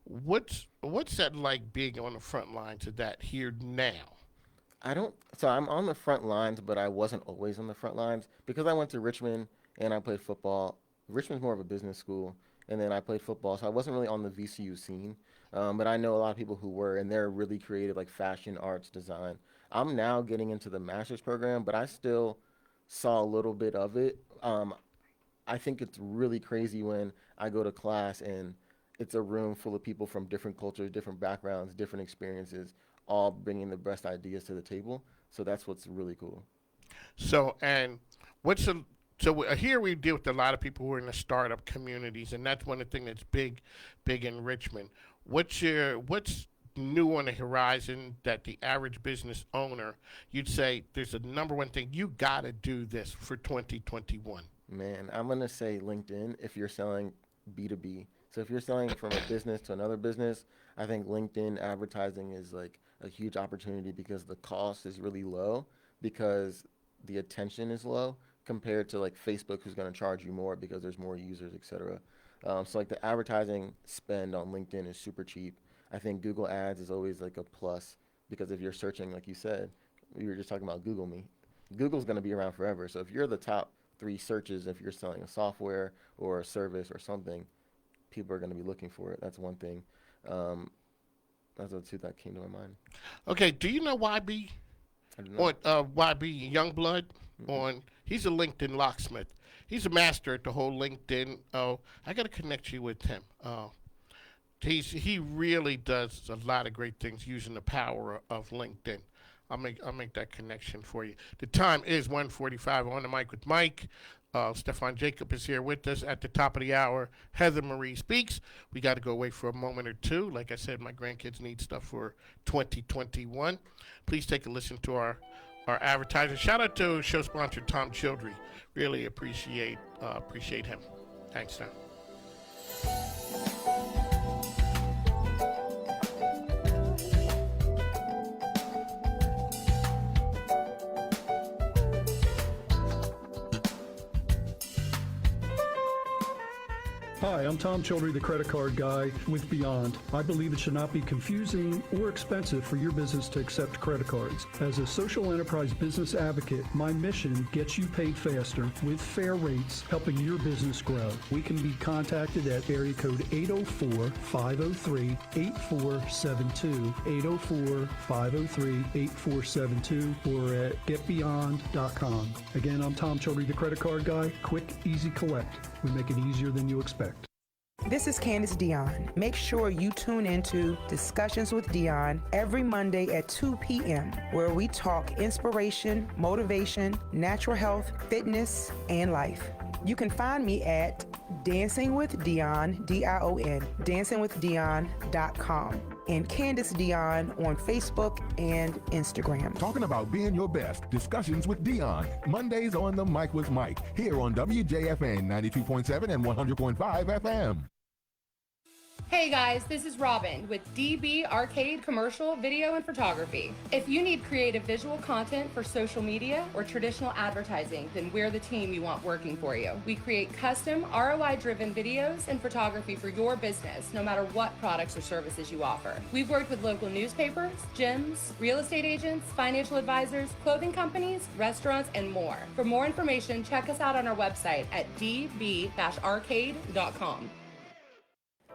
What's that like being on the front lines of that here now? So I'm on the front lines, but I wasn't always on the front lines because I went to Richmond and I played football. Richmond's more of a business school, and then I played football, so I wasn't really on the VCU scene. But I know a lot of people who were, and they're really creative, like fashion, arts, design. I'm now getting into the master's program, but I still saw a little bit of it. I think it's really crazy when I go to class and it's a room full of people from different cultures, different backgrounds, different experiences, all bringing the best ideas to the table. So that's what's really cool. So here we deal with a lot of people who are in the startup communities, and that's one of the things that's big in Richmond. What's new on the horizon that the average business owner, you'd say there's a number one thing, you got to do this for 2021? Man, I'm going to say LinkedIn if you're selling B2B. So if you're selling from a business to another business, I think LinkedIn advertising is like a huge opportunity because the cost is really low because the attention is low compared to like Facebook, who's going to charge you more because there's more users, et cetera. So like the advertising spend on LinkedIn is super cheap. I think Google Ads is always like a plus because if you're searching, like you said, we were just talking about Google Me. Google's going to be around forever. So if you're the top 3 searches, if you're selling a software or a service or something, people are going to be looking for it. That's one thing. That's the two that came to my mind. Okay, do you know YB? I don't know. On YB Youngblood? He's a LinkedIn locksmith. He's a master at the whole LinkedIn. I got to connect you with him. He really does a lot of great things using the power of LinkedIn. I'll make that connection for you. The time is 1:45 on the mic with Mike. Stephon Jacob is here with us at the top of the hour. Heather Marie speaks. We got to go away for a moment or two. Like I said, my grandkids need stuff for 2021. Please take a listen to our advertiser. Shout out to show sponsor Tom Childry. Really appreciate him. Thanks, Tom. Hi, I'm Tom Childry, the credit card guy with Beyond. I believe it should not be confusing or expensive for your business to accept credit cards. As a social enterprise business advocate, my mission gets you paid faster with fair rates, helping your business grow. We can be contacted at area code 804-503-8472, 804-503-8472, or at getbeyond.com. Again, I'm Tom Childry, the credit card guy. Quick, easy collect. We make it easier than you expect. This is Candace Dion. Make sure you tune into Discussions with Dion every Monday at 2 p.m., where we talk inspiration, motivation, natural health, fitness, and life. You can find me at Dancing with Dion, D-I-O-N, dancingwithdion.com. and Candace Dion on Facebook and Instagram. Talking about being your best. Discussions with Dion. Mondays on the Mic with Mike. Here on WJFN 92.7 and 100.5 FM. Hey guys, this is Robin with DB Arcade Commercial, Video, and Photography. If you need creative visual content for social media or traditional advertising, then we're the team you want working for you. We create custom, ROI-driven videos and photography for your business, no matter what products or services you offer. We've worked with local newspapers, gyms, real estate agents, financial advisors, clothing companies, restaurants, and more. For more information, check us out on our website at db-arcade.com.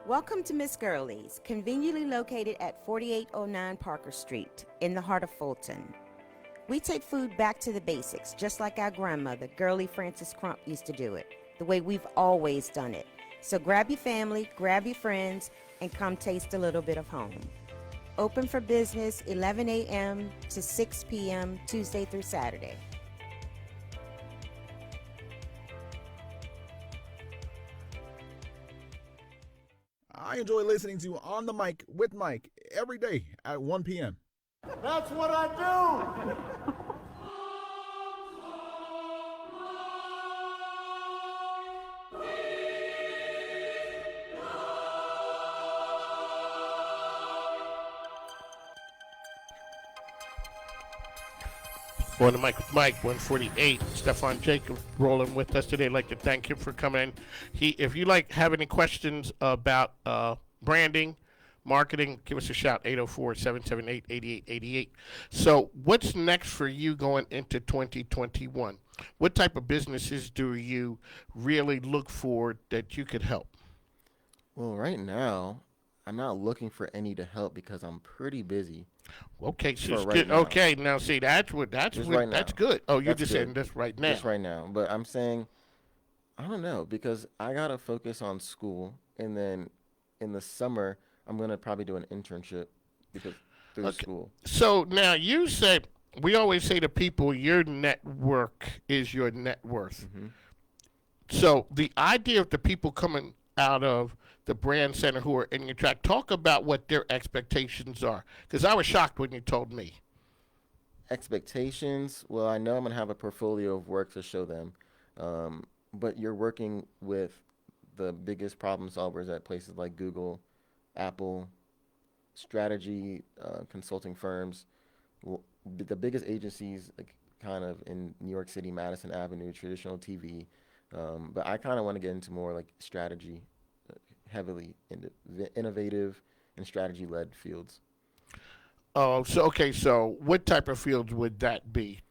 Welcome to Miss Gurley's, conveniently located at 4809 Parker Street, in the heart of Fulton. We take food back to the basics, just like our grandmother, Gurley Frances Crump, used to do it, the way we've always done it. So grab your family, grab your friends, and come taste a little bit of home. Open for business 11 a.m. to 6 p.m. Tuesday through Saturday. I enjoy listening to On the Mic with Mike every day at 1 p.m. That's what I do. On the Mic with Mike, 148. Stephon Jacob rolling with us today. I'd like to thank him for coming in. If you have any questions about branding, marketing, give us a shout, 804-778-8888. So what's next for you going into 2021? What type of businesses do you really look for that you could help? Well, right now, I'm not looking for any to help because I'm pretty busy. Okay, so for right now. okay. Now see, that's good. Oh, you're just saying this right now. Just right now, but I'm saying, I don't know, because I gotta focus on school, and then in the summer I'm gonna probably do an internship through school. So now you said, we always say to people, your network is your net worth. Mm-hmm. So the idea of the people coming out of the brand center who are in your track, talk about what their expectations are, because I was shocked when you told me. Expectations, well, I know I'm gonna have a portfolio of work to show them, but you're working with the biggest problem solvers at places like Google, Apple, strategy consulting firms, the biggest agencies, like kind of in New York City, Madison Avenue, traditional TV, but I kind of want to get into more like strategy, heavily innovative and strategy-led fields. Oh, so what type of fields would that be?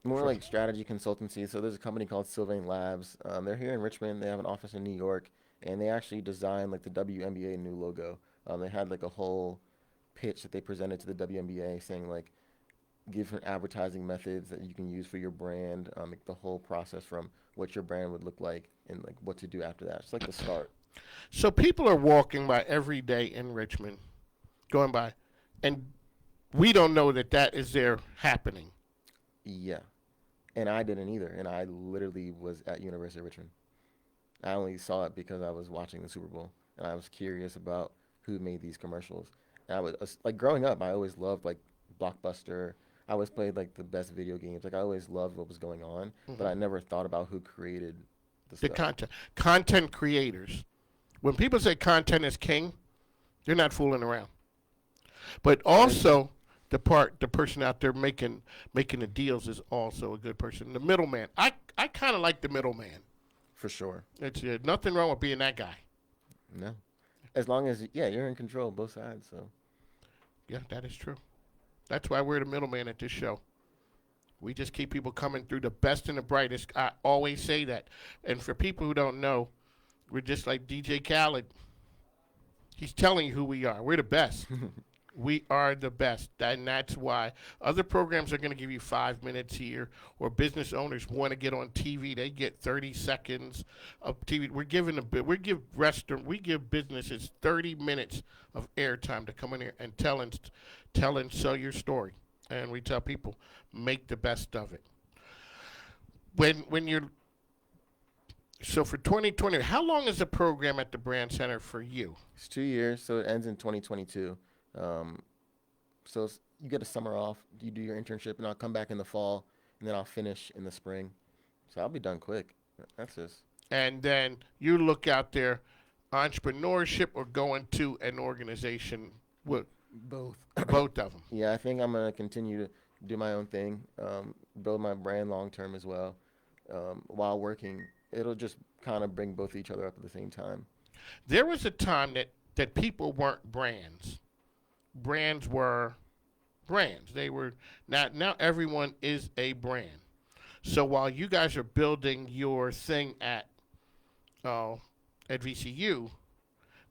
More like strategy consultancy. So there's a company called Sylvain Labs. They're here in Richmond. They have an office in New York, and they actually designed like the WNBA new logo. They had like a whole pitch that they presented to the WNBA saying like different advertising methods that you can use for your brand, like the whole process from what your brand would look like and like what to do after that. It's like the start. So people are walking by every day in Richmond, going by, and we don't know that is there happening. Yeah, and I didn't either, and I literally was at University of Richmond. I only saw it because I was watching the Super Bowl, and I was curious about who made these commercials. And I was like, growing up, I always loved like Blockbuster. I always played like the best video games. Like I always loved what was going on, but I never thought about who created the stuff. Content creators. When people say content is king, you're not fooling around. But also, the person out there making the deals is also a good person. The middleman. I kind of like the middleman. For sure. It's nothing wrong with being that guy. No. As long as, you're in control of both sides. So. Yeah, that is true. That's why we're the middleman at this show. We just keep people coming through, the best and the brightest. I always say that. And for people who don't know, we're just like DJ Khaled. He's telling you who we are. We're the best. We are the best. And that's why other programs are going to give you 5 minutes here, or business owners want to get on TV. They get 30 seconds of TV. We give businesses 30 minutes of airtime to come in here and tell and sell your story. And we tell people, make the best of it. So for 2020, how long is the program at the Brand Center for you? It's 2 years, so it ends in 2022. Um, so you get a summer off, you do your internship, and I'll come back in the fall, and then I'll finish in the spring. So I'll be done quick. That's just. And then you look out there, entrepreneurship or going to an organization with Both. both of them. Yeah, I think I'm gonna continue to do my own thing, build my brand long term as well, while working. It'll just kind of bring both each other up at the same time. There was a time that people weren't brands. Brands were brands. They were now everyone is a brand. So while you guys are building your thing at VCU,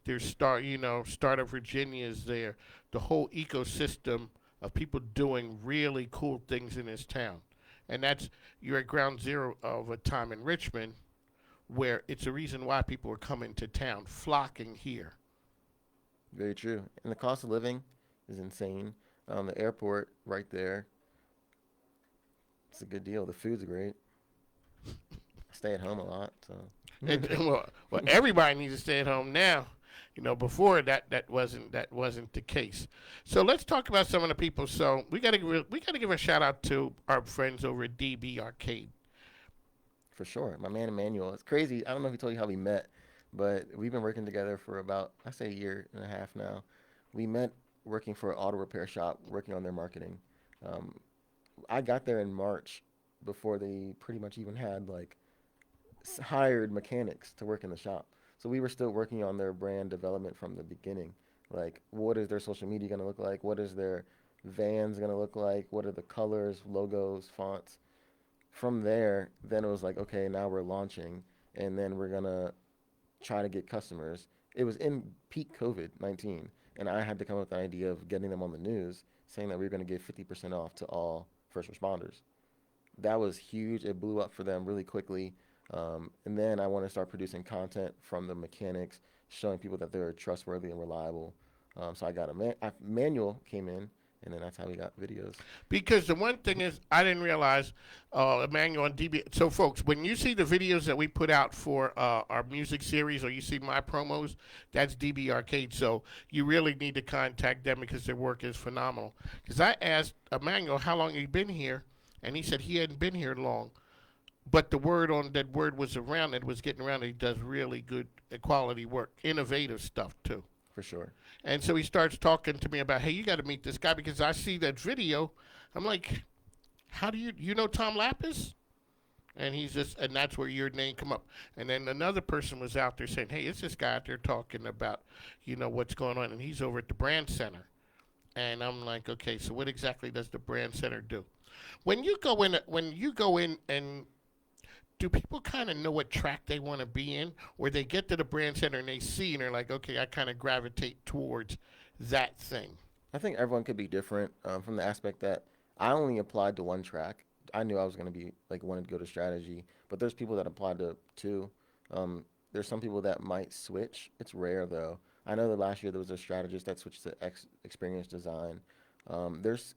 there's Startup Virginia is there. The whole ecosystem of people doing really cool things in this town. And you're at ground zero of a time in Richmond where it's a reason why people are coming to town, flocking here. Very true. And the cost of living is insane. The airport right there, it's a good deal. The food's great. I stay at home a lot, so. Well, everybody needs to stay at home now. Before that wasn't the case. So let's talk about some of the people. So we got to give a shout out to our friends over at DB Arcade. For sure, my man Emmanuel. It's crazy. I don't know if he told you how we met, but we've been working together for about a year and a half now. We met working for an auto repair shop, working on their marketing. I got there in March before they pretty much even had hired mechanics to work in the shop. So we were still working on their brand development from the beginning. Like, what is their social media going to look like? What is their vans going to look like? What are the colors, logos, fonts? From there, then it was like, okay, now we're launching, and then we're going to try to get customers. It was in peak COVID-19, and I had to come up with the idea of getting them on the news, saying that we were going to give 50% off to all first responders. That was huge. It blew up for them really quickly. And then I want to start producing content from the mechanics, showing people that they're trustworthy and reliable. So I got Manuel came in, and then that's how we got videos. Because the one thing is, I didn't realize Emmanuel and DB. So, folks, when you see the videos that we put out for our music series, or you see my promos, that's DB Arcade. So you really need to contact them because their work is phenomenal. Because I asked Emmanuel how long he'd been here, and he said he hadn't been here long. But the word was around. It was getting around. He does really good quality work, innovative stuff too. For sure. And so he starts talking to me about, hey, you got to meet this guy because I see that video. I'm like, how do you know Tom Lapis? And and that's where your name come up. And then another person was out there saying, hey, it's this guy out there talking about, what's going on, and he's over at the Brand Center. And I'm like, okay, so what exactly does the Brand Center do? When you go in and do people kind of know what track they want to be in, or they get to the Brand Center and they see and they're like, okay, I kind of gravitate towards that thing? I think everyone could be different from the aspect that I only applied to one track. I knew I was going to be wanted to go to strategy, but there's people that applied to two. There's some people that might switch. It's rare though. I know that last year there was a strategist that switched to experience design. Because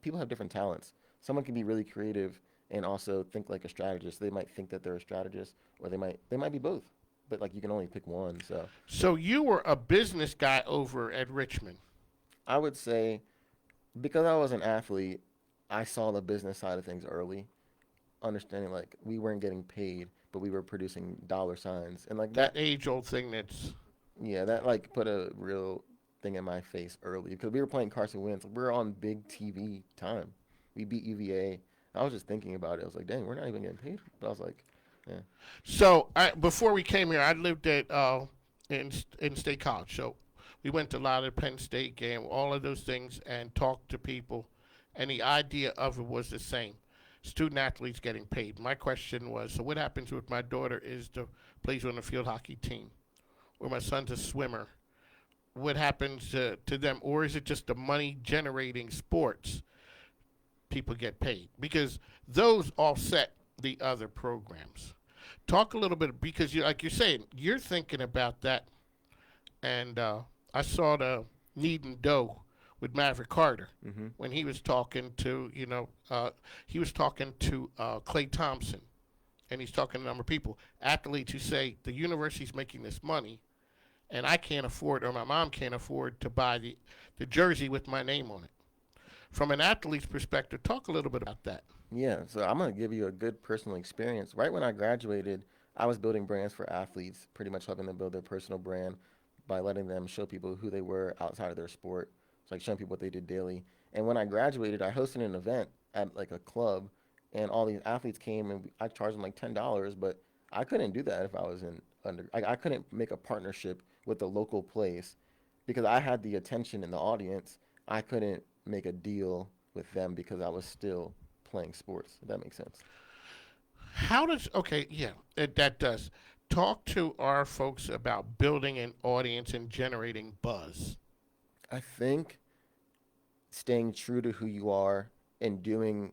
people have different talents. Someone can be really creative and also think like a strategist. They might think that they're a strategist, or they might be both. But you can only pick one. So you were a business guy over at Richmond. I would say, because I was an athlete, I saw the business side of things early, understanding we weren't getting paid, but we were producing dollar signs, and that age-old thing that put a real thing in my face early, because we were playing Carson Wentz. We were on big TV time. We beat UVA. I was just thinking about it. I was like, dang, we're not even getting paid. But I was like, yeah. So before we came here, I lived at in State College. So we went to a lot of Penn State game, all of those things, and talked to people. And the idea of it was the same. Student athletes getting paid. My question was, so what happens with my daughter plays on the field hockey team, or my son's a swimmer? What happens to them? Or is it just the money generating sports? People get paid because those offset the other programs. Talk a little bit, because like you're saying, you're thinking about that. And I saw the Knead and Dough with Maverick Carter when he was talking to Clay Thompson, and he's talking to a number of people, athletes who say the university's making this money, and I can't afford, or my mom can't afford to buy the jersey with my name on it. From an athlete's perspective, talk a little bit about that. Yeah, so I'm going to give you a good personal experience. Right when I graduated, I was building brands for athletes, pretty much helping them build their personal brand by letting them show people who they were outside of their sport. It's like showing people what they did daily. And when I graduated, I hosted an event at like a club, and all these athletes came, and I charged them like $10, but I couldn't do that if I was in I couldn't make a partnership with a local place because I had the attention in the audience. I couldn't make a deal with them because I was still playing sports. If that makes sense. How does, okay, yeah, that does. Talk to our folks about building an audience and generating buzz. I think staying true to who you are and doing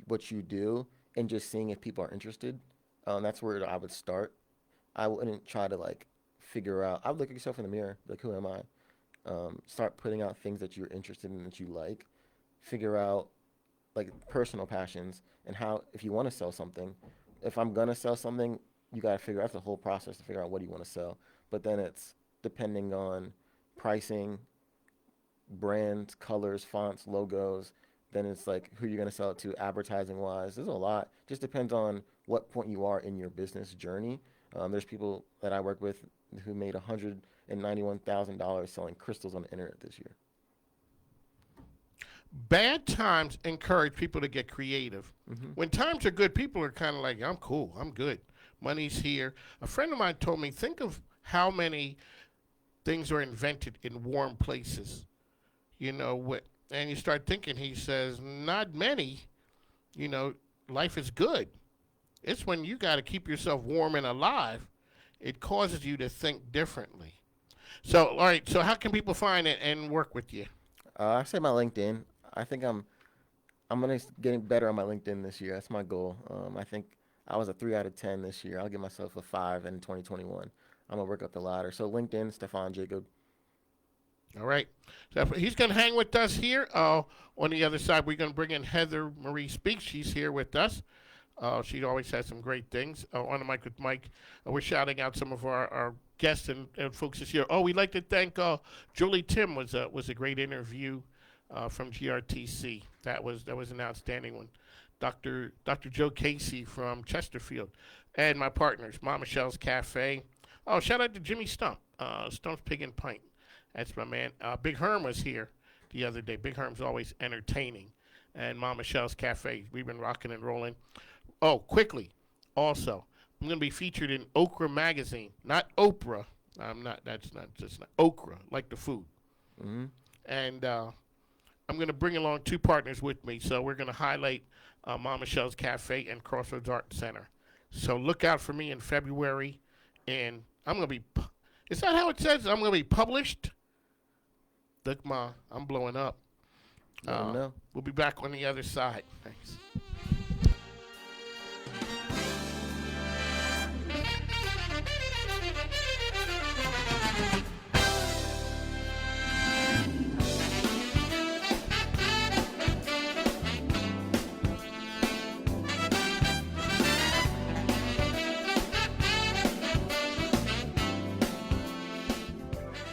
what you do and just seeing if people are interested. That's where I would start. I wouldn't try to like figure out. I would look at yourself in the mirror, like who am I? Start putting out things that you're interested in, that you like. Figure out like personal passions and how, if you want to sell something, if I'm gonna sell something, you gotta figure out the whole process to figure out what do you want to sell. But then it's depending on pricing, brands, colors, fonts, logos. Then it's like who you're gonna sell it to, advertising wise. There's a lot. Just depends on what point you are in your business journey. There's people that I work with who made $191,000 selling crystals on the internet this year. Bad times encourage people to get creative. When times are good, people are kind of like, I'm cool, I'm good. Money's here. A friend of mine told me, think of how many things are invented in warm places. You know, and you start thinking, he says, not many. You know, life is good. It's when you got to keep yourself warm and alive, it causes you to think differently. So, all right, so how can people find it and work with you? I say my LinkedIn. I think I'm gonna getting better on my LinkedIn this year. That's my goal. I think I was a 3 out of 10 this year. I'll give myself a 5 in 2021. I'm gonna work up the ladder. So LinkedIn, Stephon Jacob. All right. So he's going to hang with us here. On the other side, we're going to bring in Heather Marie Speaks. She's here with us. She always has some great things. On the mic with Mike, we're shouting out some of our guests and folks this year. We'd like to thank Julie Tim. Was a great interview from GRTC. That was an outstanding one. Dr. Joe Casey from Chesterfield, and my partners, Mama Michelle's Cafe. Shout out to Jimmy Stump, Stump's Pig and Pint. That's my man. Big Herm was here the other day. Big Herm's always entertaining. And Mama Michelle's Cafe. We've been rocking and rolling. Quickly, also, I'm going to be featured in Okra Magazine. Not Oprah. That's not Okra, like the food. Mm-hmm. And I'm going to bring along 2 partners with me. So we're going to highlight Mama Michelle's Cafe and Crossroads Art Center. So look out for me in February. And I'm going to be, is that how it says? I'm going to be published? Look, Ma, I'm blowing up. No. We'll be back on the other side. Thanks.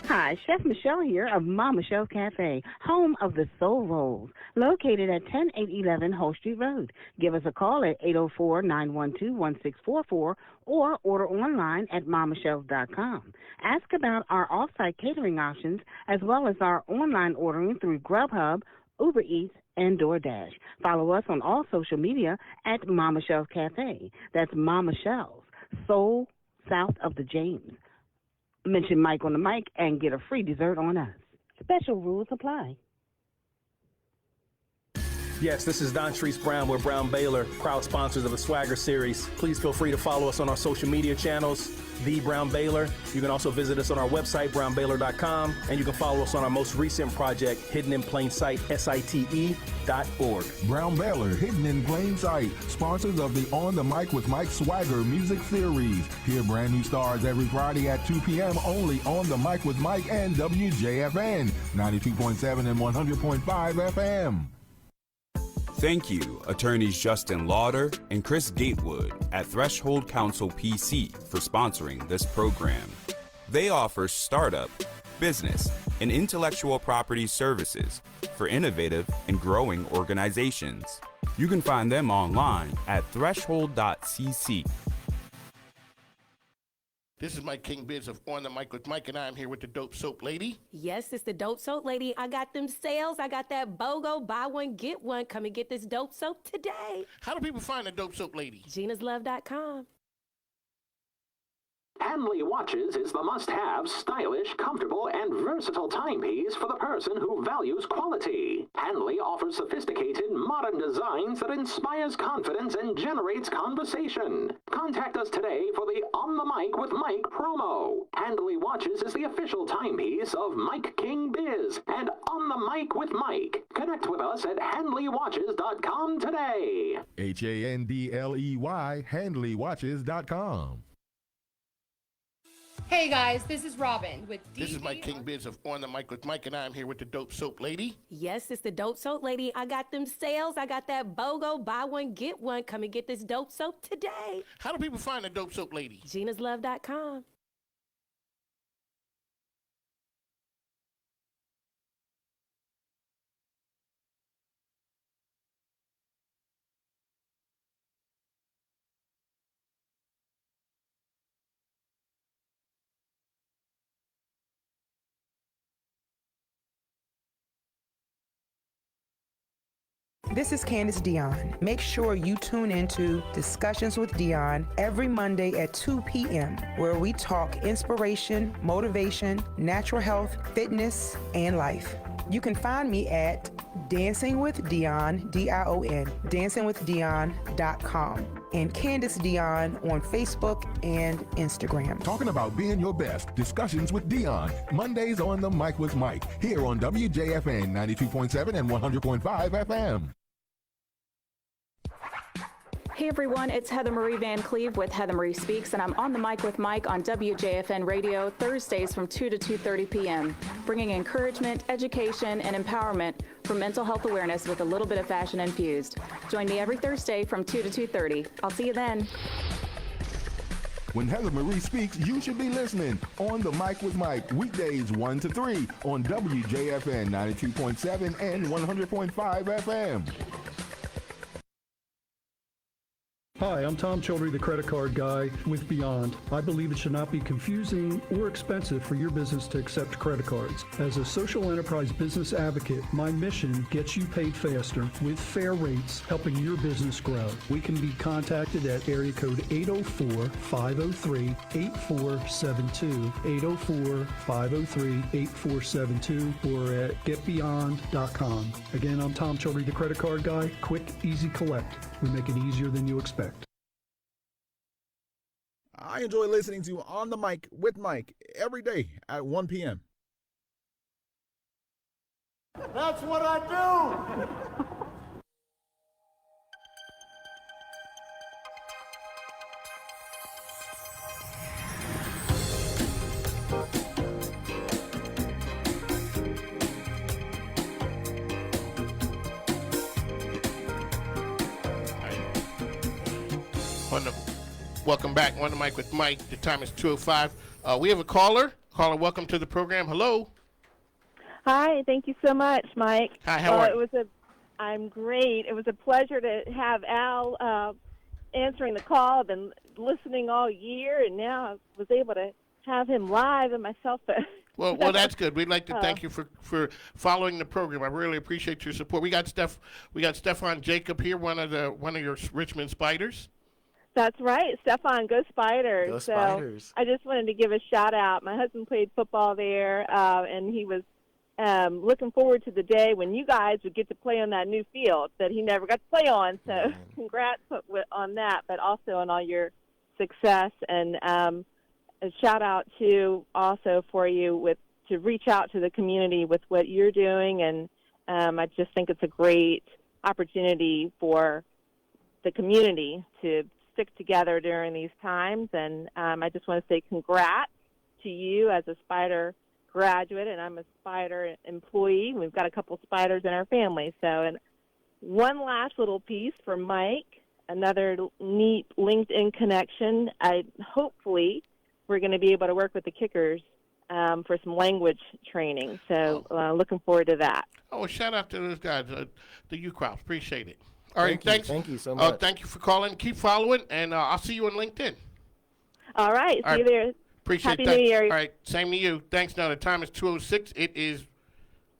Hi, Chef Michelle here of Mama Michelle's Cafe, home of the Soul Rolls, located at 10811 Whole Street Road. Give us a call at 804-912-1644 or order online at mamamichelle's.com. Ask about our off-site catering options as well as our online ordering through Grubhub, Uber Eats, and DoorDash. Follow us on all social media at Mama Michelle's Cafe. That's Mama Michelle's, Soul south of the James. Mention Mike on the mic and get a free dessert on us. Special rules apply. Yes, this is Don Treese Brown. We're Brown Baylor, proud sponsors of the Swagger Series. Please feel free to follow us on our social media channels, The Brown Baylor. You can also visit us on our website, brownbaylor.com, and you can follow us on our most recent project, Hidden in Plain Sight, site.org. Brown Baylor, Hidden in Plain Sight, sponsors of the On the Mic with Mike Swagger music series. Hear brand new stars every Friday at 2 p.m. only on the Mic with Mike and WJFN, 92.7 and 100.5 FM. Thank you, attorneys Justin Lauder and Chris Gatewood at Threshold Counsel PC for sponsoring this program. They offer startup, business, and intellectual property services for innovative and growing organizations. You can find them online at threshold.cc. This is Mike King Biz of On the Mic with Mike, and I'm here with the Dope Soap Lady. Yes, it's the Dope Soap Lady. I got them sales. I got that BOGO, buy one, get one. Come and get this Dope Soap today. How do people find the Dope Soap Lady? Gina'sLove.com. Hanley Watches is the must-have, stylish, comfortable, and versatile timepiece for the person who values quality. Hanley offers sophisticated, modern designs that inspires confidence and generates conversation. Contact us today for the On the Mic with Mike promo. Hanley Watches is the official timepiece of Mike King Biz and On the Mic with Mike. Connect with us at HanleyWatches.com today. HANDLEY, HanleyWatches.com. Hey guys, this is Robin with This is Mike King Biz of On the Mic with Mike, and I'm here with the Dope Soap Lady. Yes, it's the Dope Soap Lady. I got them sales. I got that BOGO, buy one, get one. Come and get this Dope Soap today. How do people find the Dope Soap Lady? Gina'sLove.com. This is Candace Dion. Make sure you tune into Discussions with Dion every Monday at 2 p.m., where we talk inspiration, motivation, natural health, fitness, and life. You can find me at Dancing with Dion, D-I-O-N, dancingwithdion.com, and Candace Dion on Facebook and Instagram. Talking about being your best. Discussions with Dion. Mondays on the Mic with Mike. Here on WJFN 92.7 and 100.5 FM. Hey everyone, it's Heather Marie Van Cleve with Heather Marie Speaks, and I'm on the mic with Mike on WJFN Radio Thursdays from 2 to 2:30 p.m., bringing encouragement, education, and empowerment for mental health awareness with a little bit of fashion infused. Join me every Thursday from 2 to 2:30. I'll see you then. When Heather Marie speaks, you should be listening. On the Mic with Mike, weekdays 1 to 3 on WJFN 92.7 and 100.5 FM. Hi, I'm Tom Childry, the credit card guy with Beyond. I believe it should not be confusing or expensive for your business to accept credit cards. As a social enterprise business advocate, my mission gets you paid faster with fair rates, helping your business grow. We can be contacted at area code 804-503-8472, 804-503-8472, or at getbeyond.com. Again, I'm Tom Childry, the credit card guy. Quick, easy collect. We make it easier than you expect. I enjoy listening to On the Mic with Mike every day at 1 p.m. That's what I do. Welcome back on the Mic with Mike. The time is 2:05. We have a caller. Caller, welcome to the program. Hello. Hi, thank you so much, Mike. Hi, how are you? I'm great. It was a pleasure to have Al answering the call. I've been listening all year, and now I was able to have him live on my cell phone. Well, that's good. We'd like to thank you for following the program. I really appreciate your support. We got Stephon Jacob here, one of your Richmond Spiders. That's right, Stephon, go Spiders. Go Spiders. So I just wanted to give a shout out. My husband played football there, and he was looking forward to the day when you guys would get to play on that new field that he never got to play on. So congrats on that, but also on all your success. And a shout out to also for you to reach out to the community with what you're doing. And I just think it's a great opportunity for the community to stick together during these times. And I just want to say congrats to you as a Spider graduate, and I'm a Spider employee. We've got a couple Spiders in our family. So, and one last little piece for Mike, another neat LinkedIn connection. I hopefully we're going to be able to work with the kickers for some language training. So looking forward to that. Oh, shout out to those guys, the U-Crops. Appreciate it. All right, thanks. Thank you so much. Thank you for calling. Keep following, and I'll see you on LinkedIn. All right. See you there. Appreciate Happy that. New Year. All right, same to you. Thanks. Now, the time is 2:06. It is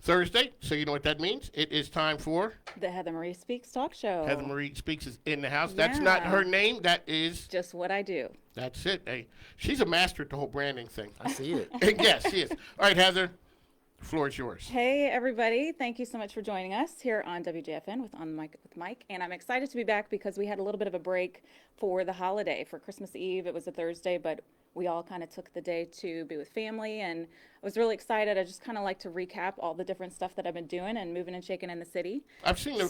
Thursday, so you know what that means. It is time for The Heather Marie Speaks Talk Show. Heather Marie Speaks is in the house. That's not her name. That is just what I do. That's it. Hey, she's a master at the whole branding thing. I see it. Yes, she is. All right, Heather, the floor is yours. Hey, everybody. Thank you so much for joining us here on WJFN with On the Mic with Mike. And I'm excited to be back because we had a little bit of a break for the holiday. For Christmas Eve, it was a Thursday, but we all kind of took the day to be with family, and I was really excited. I just kind of like to recap all the different stuff that I've been doing and moving and shaking in the city. I've seen the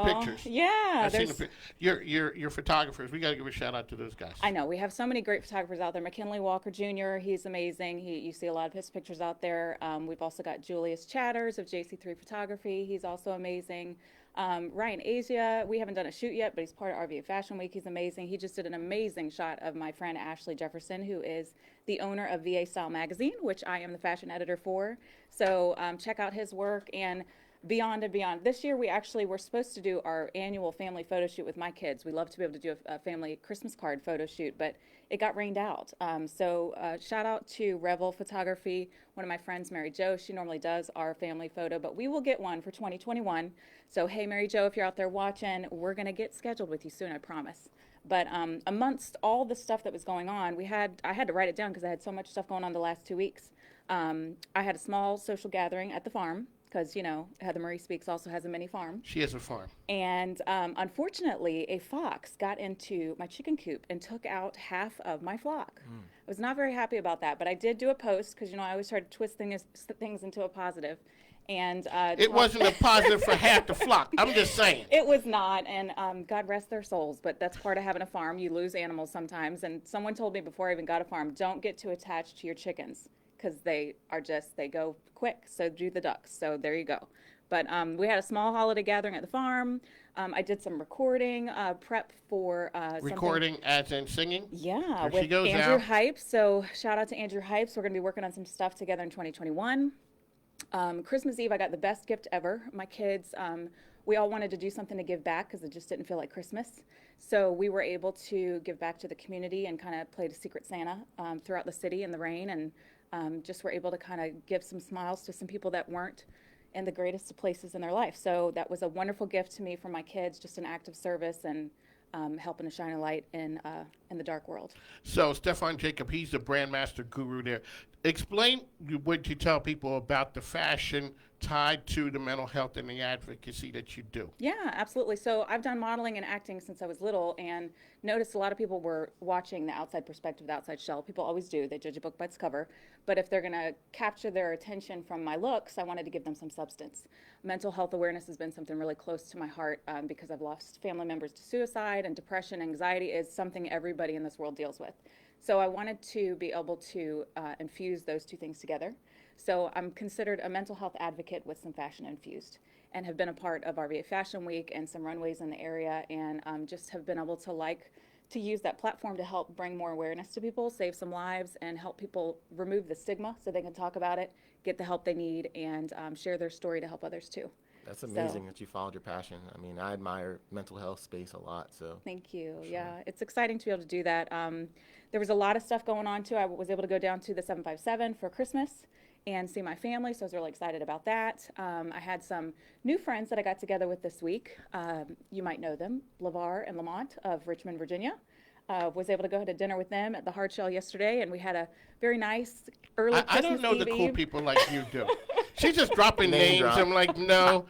pictures. Yeah, I've seen your photographers. We got to give a shout out to those guys. I know we have so many great photographers out there. McKinley Walker Jr. He's amazing. You see a lot of his pictures out there. We've also got Julius Chatters of JC3 Photography. He's also amazing. Ryan Asia, we haven't done a shoot yet, but he's part of RVA Fashion Week. He's amazing. He just did an amazing shot of my friend Ashley Jefferson, who is the owner of VA Style Magazine, which I am the fashion editor for. So check out his work. And beyond and beyond. This year we actually were supposed to do our annual family photo shoot with my kids. We love to be able to do a family Christmas card photo shoot, but it got rained out. So shout out to Revel Photography, one of my friends, Mary Jo. She normally does our family photo, but we will get one for 2021. So hey, Mary Jo, if you're out there watching, we're going to get scheduled with you soon, I promise. But amongst all the stuff that was going on, I had to write it down because I had so much stuff going on the last 2 weeks. I had a small social gathering at the farm because, you know, Heather Marie Speaks also has a mini farm. She has a farm. And unfortunately, a fox got into my chicken coop and took out half of my flock. I was not very happy about that, but I did do a post because, you know, I always try to twist things into a positive. And it wasn't a positive for half the flock. I'm just saying. It was not, and God rest their souls, but that's part of having a farm. You lose animals sometimes, and someone told me before I even got a farm, don't get too attached to your chickens because they go quick, so do the ducks. So there you go. But we had a small holiday gathering at the farm. I did some recording, prep for recording something. as in singing? Yeah, there with she goes Andrew now. Hype. So shout out to Andrew Hype. So we're going to be working on some stuff together in 2021. Christmas Eve, I got the best gift ever. My kids, we all wanted to do something to give back because it just didn't feel like Christmas. So we were able to give back to the community and kind of played a Secret Santa throughout the city in the rain, and just were able to kind of give some smiles to some people that weren't in the greatest of places in their life. So that was a wonderful gift to me from my kids, just an act of service and helping to shine a light in the dark world. So Stephon Jacob, he's the brand master guru there. Explain what you tell people about the fashion tied to the mental health and the advocacy that you do. Yeah, absolutely. So I've done modeling and acting since I was little and noticed a lot of people were watching the outside perspective, the outside shell. People always do. They judge a book by its cover. But if they're going to capture their attention from my looks, I wanted to give them some substance. Mental health awareness has been something really close to my heart because I've lost family members to suicide, and depression, anxiety is something everybody in this world deals with. So I wanted to be able to infuse those two things together. So I'm considered a mental health advocate with some fashion infused, and have been a part of RVA Fashion Week and some runways in the area, and just have been able to use that platform to help bring more awareness to people, save some lives, and help people remove the stigma so they can talk about it, get the help they need, and share their story to help others too. That's amazing that you followed your passion. I mean, I admire mental health space a lot. So thank you. Sure. Yeah, it's exciting to be able to do that. There was a lot of stuff going on too. I was able to go down to the 757 for Christmas and see my family, so I was really excited about that. I had some new friends that I got together with this week. You might know them, LeVar and Lamont of Richmond, Virginia. Was able to go ahead to dinner with them at the Hard Shell yesterday, and we had a very nice early Christmas I don't know Eve the cool people like you do. She's just dropping names. Drop. I'm like, no,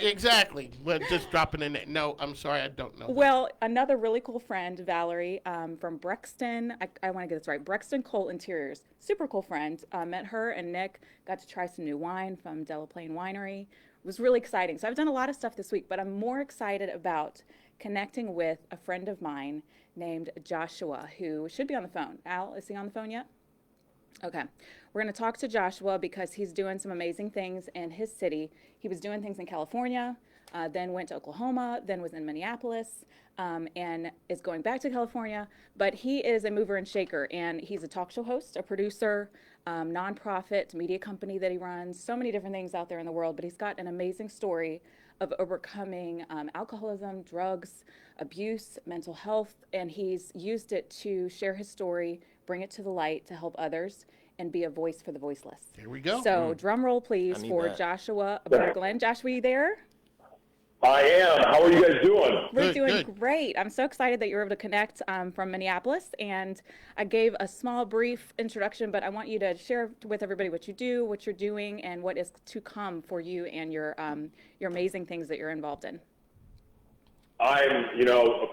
exactly. But just dropping a name. No, I'm sorry, I don't know. Well, another really cool friend, Valerie, from Brexton. I want to get this right. Brexton Cole Interiors. Super cool friend. Met her and Nick. Got to try some new wine from Delaplane Winery. It was really exciting. So I've done a lot of stuff this week, but I'm more excited about connecting with a friend of mine named Joshua, who should be on the phone. Al, is he on the phone yet? Okay. We're going to talk to Joshua because he's doing some amazing things in his city. He was doing things in California, then went to Oklahoma, then was in Minneapolis, and is going back to California. But he is a mover and shaker, and he's a talk show host, a producer, nonprofit media company that he runs, so many different things out there in the world. But he's got an amazing story of overcoming alcoholism, drugs, abuse, mental health, and he's used it to share his story, bring it to the light to help others, and be a voice for the voiceless. Here we go. So drum roll, please, for that. Joshua Berglund. Joshua, you there? I am. How are you guys doing? We're doing great. I'm so excited that you were able to connect from Minneapolis, and I gave a small, brief introduction, but I want you to share with everybody what you do, what you're doing, and what is to come for you and your amazing things that you're involved in.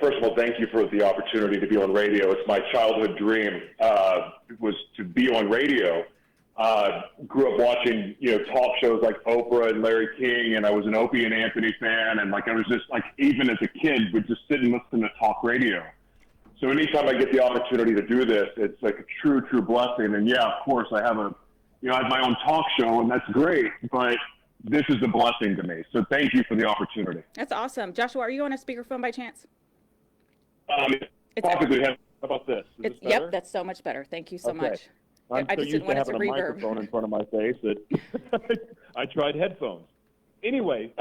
First of all, thank you for the opportunity to be on radio. It's my childhood dream, was to be on radio. Grew up watching, talk shows like Oprah and Larry King, and I was an Opie and Anthony fan, and I was just even as a kid, would just sit and listen to talk radio. So anytime I get the opportunity to do this, it's like a true blessing. And yeah, of course, I have I have my own talk show, and that's great, but this is a blessing to me. So thank you for the opportunity. That's awesome. Joshua, are you on a speakerphone by chance? Possibly. How about this? Is this better? Yep, that's so much better. Thank you so Okay. much. I'm I so just used didn't to want it having to a reverb. microphone in front of my face that I tried headphones. Anyway,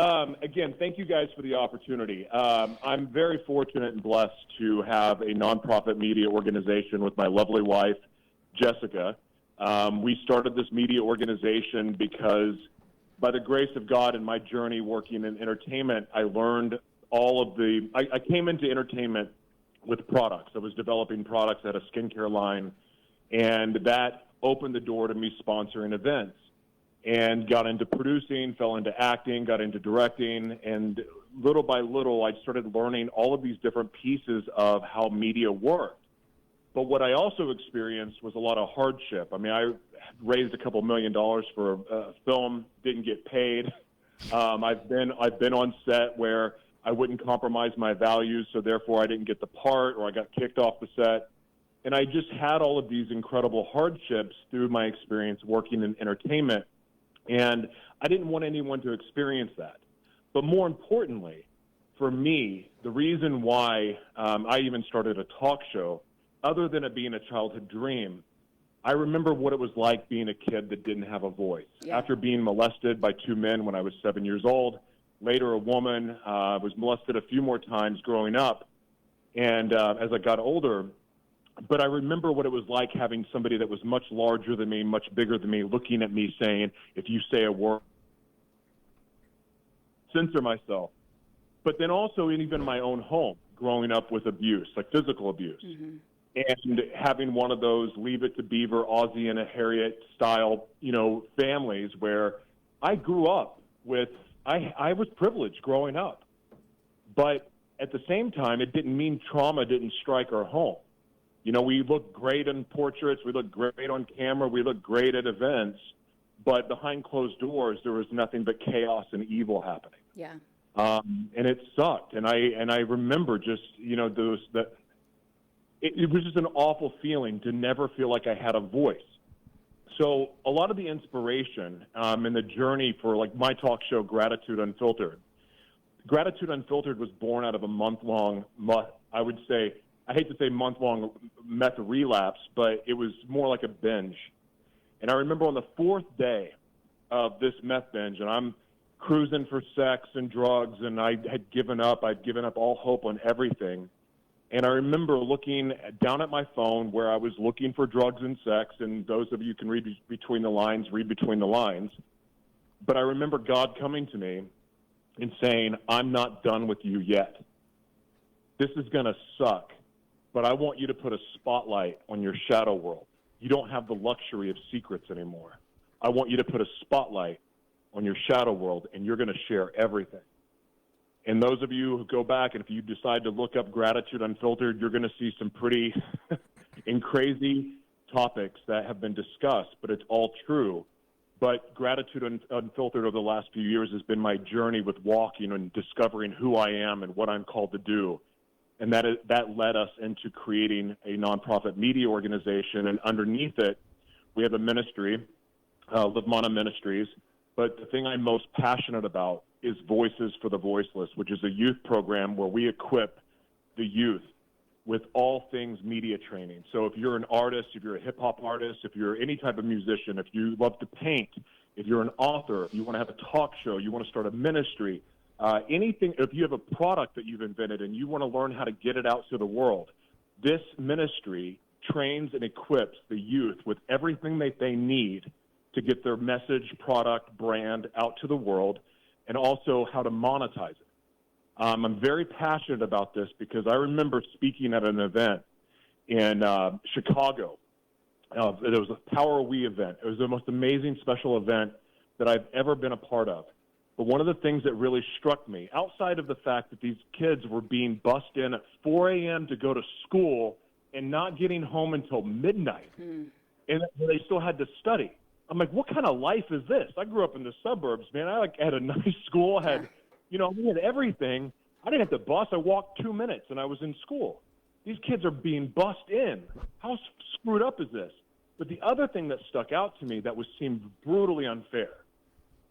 again, thank you guys for the opportunity. I'm very fortunate and blessed to have a nonprofit media organization with my lovely wife, Jessica. We started this media organization because by the grace of God and my journey working in entertainment, I learned I came into entertainment with products. I was developing products at a skincare line, and that opened the door to me sponsoring events, and got into producing, fell into acting, got into directing, and little by little I started learning all of these different pieces of how media worked. But what I also experienced was a lot of hardship. I mean, I raised a couple $1 million for a film, didn't get paid. I've been on set where I wouldn't compromise my values, so therefore I didn't get the part, or I got kicked off the set. And I just had all of these incredible hardships through my experience working in entertainment. And I didn't want anyone to experience that. But more importantly, for me, the reason why I even started a talk show, other than it being a childhood dream, I remember what it was like being a kid that didn't have a voice. Yeah. After being molested by 2 men when I was 7 years old, later a woman, was molested a few more times growing up, and as I got older. But I remember what it was like having somebody that was much larger than me, much bigger than me, looking at me saying, if you say a word, censor myself. But then also even in my own home, growing up with abuse, like physical abuse. Mm-hmm. And having one of those Leave It to Beaver, Ozzie and a Harriet style, families where I grew up with, I was privileged growing up. But at the same time, it didn't mean trauma didn't strike our home. We look great in portraits, we look great on camera, we look great at events, but behind closed doors, there was nothing but chaos and evil happening. Yeah. And it sucked. And I remember just, it was just an awful feeling to never feel like I had a voice. So a lot of the inspiration and the journey for like my talk show, Gratitude Unfiltered. Gratitude Unfiltered was born out of a month-long, I hate to say month-long meth relapse, but it was more like a binge. And I remember on the 4th day of this meth binge, and I'm cruising for sex and drugs, and I had given up. I'd given up all hope on everything. And I remember looking down at my phone where I was looking for drugs and sex, and those of you can read between the lines, read between the lines. But I remember God coming to me and saying, I'm not done with you yet. This is going to suck, but I want you to put a spotlight on your shadow world. You don't have the luxury of secrets anymore. I want you to put a spotlight on your shadow world, and you're going to share everything. And those of you who go back, and if you decide to look up Gratitude Unfiltered, you're going to see some pretty and crazy topics that have been discussed, but it's all true. But Gratitude Unfiltered over the last few years has been my journey with walking and discovering who I am and what I'm called to do. And that led us into creating a nonprofit media organization, and underneath it, We have a ministry, Live Mana Ministries. But the thing I'm most passionate about is Voices for the Voiceless, which is a youth program where we equip the youth with all things media training. So if you're an artist, if you're a hip-hop artist, if you're any type of musician, if you love to paint, if you're an author, if you want to have a talk show, you want to start a ministry, anything, if you have a product that you've invented and you want to learn how to get it out to the world, this ministry trains and equips the youth with everything that they need to get their message, product, brand out to the world, and also how to monetize it. I'm very passionate about this because I remember speaking at an event in Chicago. It was a Power We event. It was the most amazing special event that I've ever been a part of. But one of the things that really struck me, outside of the fact that these kids were being bussed in at 4 a.m. to go to school and not getting home until midnight, and they still had to study. I'm like, what kind of life is this? I grew up in the suburbs, man. I had a nice school, we had everything. I didn't have to bus. I walked 2 minutes, and I was in school. These kids are being bussed in. How screwed up is this? But the other thing that stuck out to me that seemed brutally unfair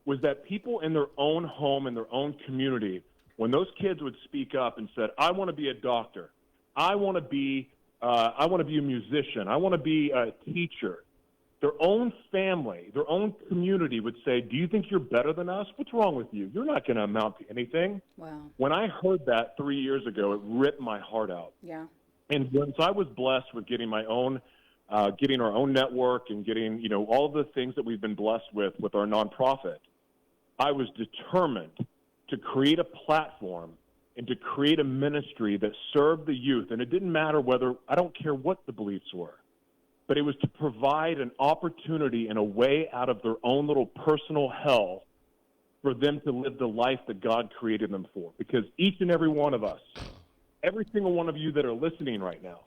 was that people in their own home, in their own community, when those kids would speak up and said, I want to be a doctor, I want to be a musician, I want to be a teacher, their own family, their own community would say, do you think you're better than us? What's wrong with you? You're not going to amount to anything. Wow. When I heard that 3 years ago, it ripped my heart out. Yeah. And once I was blessed with getting my own, getting our own network and getting, all of the things that we've been blessed with our nonprofit, I was determined to create a platform and to create a ministry that served the youth. And it didn't matter I don't care what the beliefs were. But it was to provide an opportunity and a way out of their own little personal hell for them to live the life that God created them for. Because each and every one of us, every single one of you that are listening right now,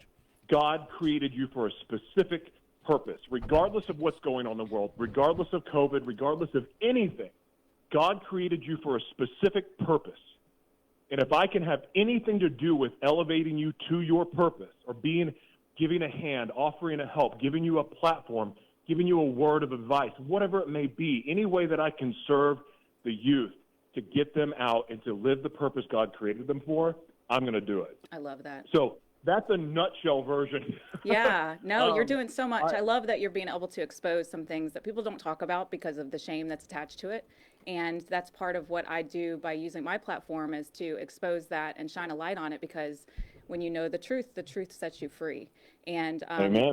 God created you for a specific purpose, regardless of what's going on in the world, regardless of COVID, regardless of anything. God created you for a specific purpose. And if I can have anything to do with elevating you to your purpose or giving a hand, offering a help, giving you a platform, giving you a word of advice, whatever it may be, any way that I can serve the youth to get them out and to live the purpose God created them for, I'm going to do it. I love that. So that's a nutshell version. Yeah, no, you're doing so much. I love that you're being able to expose some things that people don't talk about because of the shame that's attached to it. And that's part of what I do by using my platform is to expose that and shine a light on it, because when you know the truth sets you free. And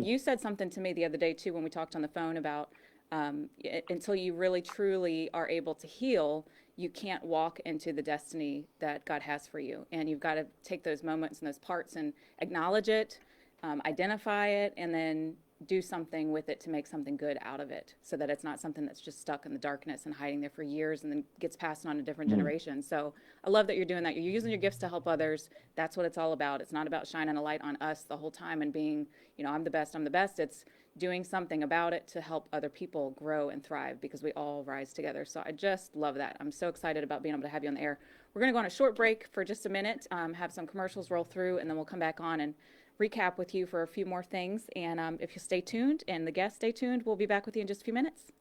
you said something to me the other day, too, when we talked on the phone about until you really, truly are able to heal, you can't walk into the destiny that God has for you. And you've got to take those moments and those parts and acknowledge it, identify it, and then do something with it to make something good out of it, so that it's not something that's just stuck in the darkness and hiding there for years and then gets passed on to different generations. So I love that you're doing that. You're using your gifts to help others. That's what it's all about. It's not about shining a light on us the whole time and being, I'm the best. It's doing something about it to help other people grow and thrive, because we all rise together. So I just love that. I'm so excited about being able to have you on the air. We're going to go on a short break for just a minute, have some commercials roll through, and then we'll come back on and recap with you for a few more things. And if you stay tuned and the guests stay tuned, we'll be back with you in just a few minutes.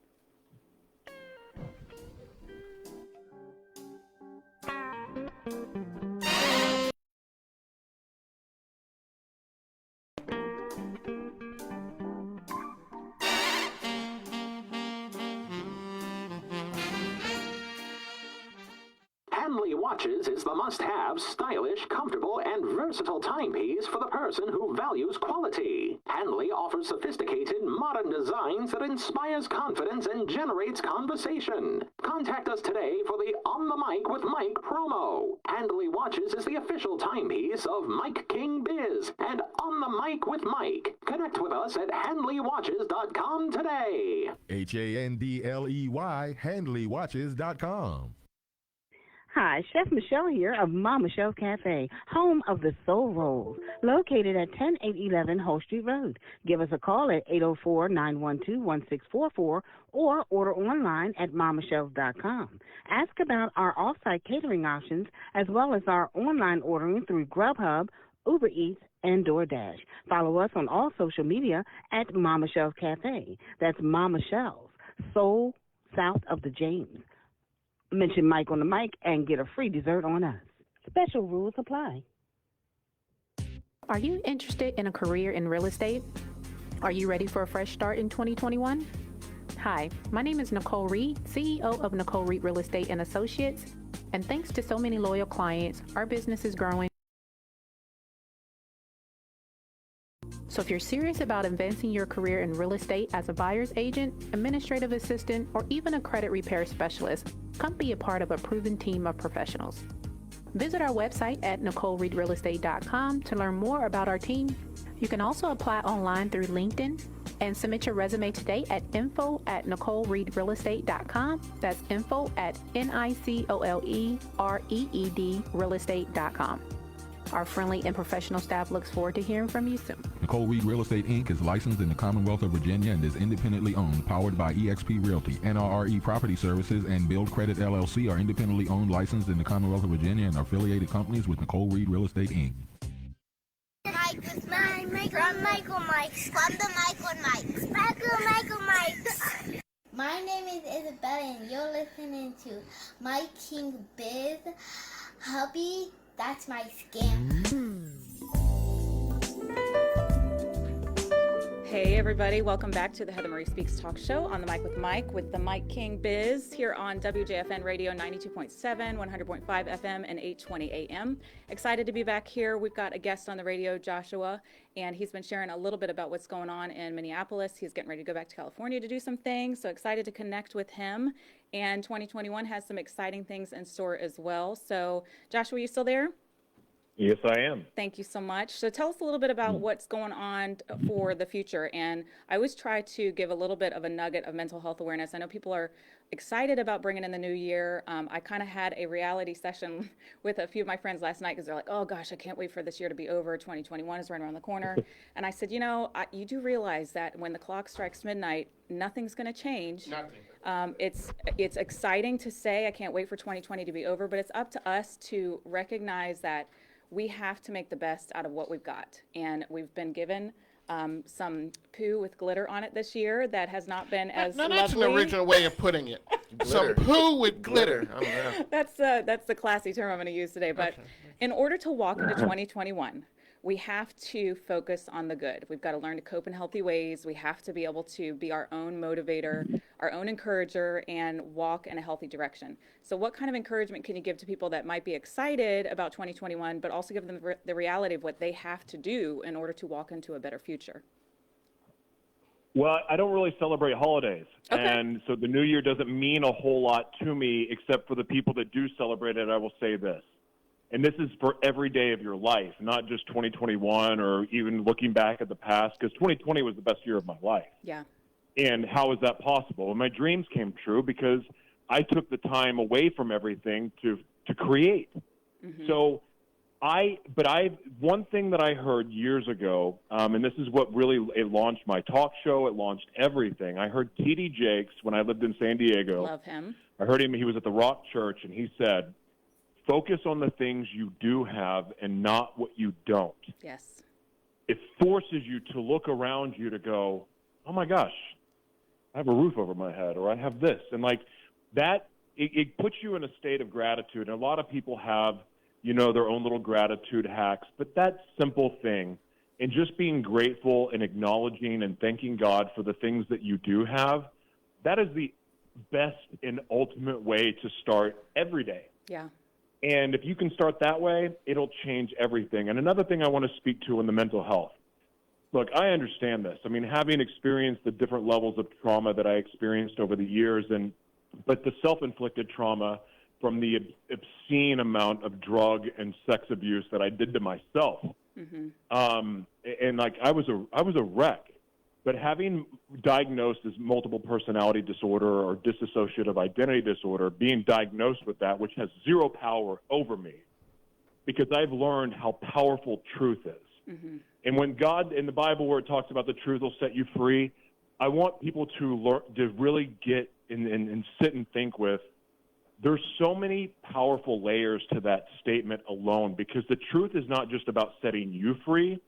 Hanley Watches is the must-have, stylish, comfortable, and versatile timepiece for the person who values quality. Hanley offers sophisticated, modern designs that inspires confidence and generates conversation. Contact us today for the On the Mic with Mike promo. Hanley Watches is the official timepiece of Mike King Biz and On the Mic with Mike. Connect with us at HanleyWatches.com today. HANDLEY, HanleyWatches.com. Hi, Chef Michelle here of Ma Michelle's Cafe, home of the Soul Rolls, located at 10811 Whole Street Road. Give us a call at 804-912-1644 or order online at mamichelle's.com. Ask about our off-site catering options as well as our online ordering through Grubhub, Uber Eats, and DoorDash. Follow us on all social media at Mama Shells Cafe. That's Mama Shells, Soul south of the James. Mention Mike on the mic and get a free dessert on us. Special rules apply. Are you interested in a career in real estate? Are you ready for a fresh start in 2021? Hi, my name is Nicole Reed, CEO of Nicole Reed Real Estate and Associates, and thanks to so many loyal clients, our business is growing. So if you're serious about advancing your career in real estate as a buyer's agent, administrative assistant, or even a credit repair specialist, come be a part of a proven team of professionals. Visit our website at NicoleReedRealEstate.com to learn more about our team. You can also apply online through LinkedIn and submit your resume today at info@NicoleReedRealEstate.com. That's info@NicoleReed realestate.com. Our friendly and professional staff looks forward to hearing from you soon. Nicole Reed Real Estate Inc. is licensed in the Commonwealth of Virginia and is independently owned, powered by eXp Realty. NRRE Property Services and Build Credit LLC are independently owned, licensed in the Commonwealth of Virginia and are affiliated companies with Nicole Reed Real Estate Inc. Mike with Mike. From Michael Mike's. From the Michael Mike's. Michael Mike's. My name is Isabella and you're listening to Mike King Biz. Hubby, that's my scam. Hey everybody, welcome back to the Heather Marie Speaks Talk Show on the Mic with the Mike King Biz here on WJFN Radio 92.7, 100.5 FM, and 820 AM. Excited to be back here. We've got a guest on the radio, Joshua, and he's been sharing a little bit about what's going on in Minneapolis. He's getting ready to go back to California to do some things, so excited to connect with him. And 2021 has some exciting things in store as well. So Joshua, you still there? Yes, I am. Thank you so much. So tell us a little bit about what's going on for the future. And I always try to give a little bit of a nugget of mental health awareness. I know people are excited about bringing in the new year. I kind of had a reality session with a few of my friends last night because they're like, oh gosh, I can't wait for this year to be over. 2021 is right around the corner. And I said, you know, you do realize that when the clock strikes midnight, nothing's going to change. Nothing. It's exciting to say I can't wait for 2020 to be over, but it's up to us to recognize that we have to make the best out of what we've got. And we've been given some poo with glitter on it this year that has not been as lovely. That's an original way of putting it. Some poo with glitter. I don't know. That's the classy term I'm going to use today. But in order to walk into 2021, we have to focus on the good. We've got to learn to cope in healthy ways. We have to be able to be our own motivator, our own encourager, and walk in a healthy direction. So what kind of encouragement can you give to people that might be excited about 2021, but also give them the reality of what they have to do in order to walk into a better future? Well, I don't really celebrate holidays. Okay. And so the new year doesn't mean a whole lot to me, except for the people that do celebrate it. I will say this. And this is for every day of your life, not just 2021 or even looking back at the past, because 2020 was the best year of my life. Yeah. And how is that possible? Well, my dreams came true because I took the time away from everything to create. Mm-hmm. So one thing that I heard years ago, and this is what really, it launched my talk show, it launched everything. I heard T.D. Jakes when I lived in San Diego. Love him. I heard him, he was at the Rock Church, and he said, focus on the things you do have and not what you don't. Yes. It forces you to look around you to go, oh my gosh, I have a roof over my head, or I have this. And like that, it puts you in a state of gratitude. And a lot of people have, their own little gratitude hacks, but that simple thing and just being grateful and acknowledging and thanking God for the things that you do have, that is the best and ultimate way to start every day. Yeah. And if you can start that way, it'll change everything. And another thing I want to speak to in the mental health. Look, I understand this. I mean, having experienced the different levels of trauma that I experienced over the years, but the self-inflicted trauma from the obscene amount of drug and sex abuse that I did to myself. Mm-hmm. And like I was a wreck. But having diagnosed as multiple personality disorder or dissociative identity disorder, being diagnosed with that, which has zero power over me, because I've learned how powerful truth is. Mm-hmm. And when God, in the Bible where it talks about the truth will set you free, I want people to learn, to really get and sit and think with, there's so many powerful layers to that statement alone, because the truth is not just about setting you free.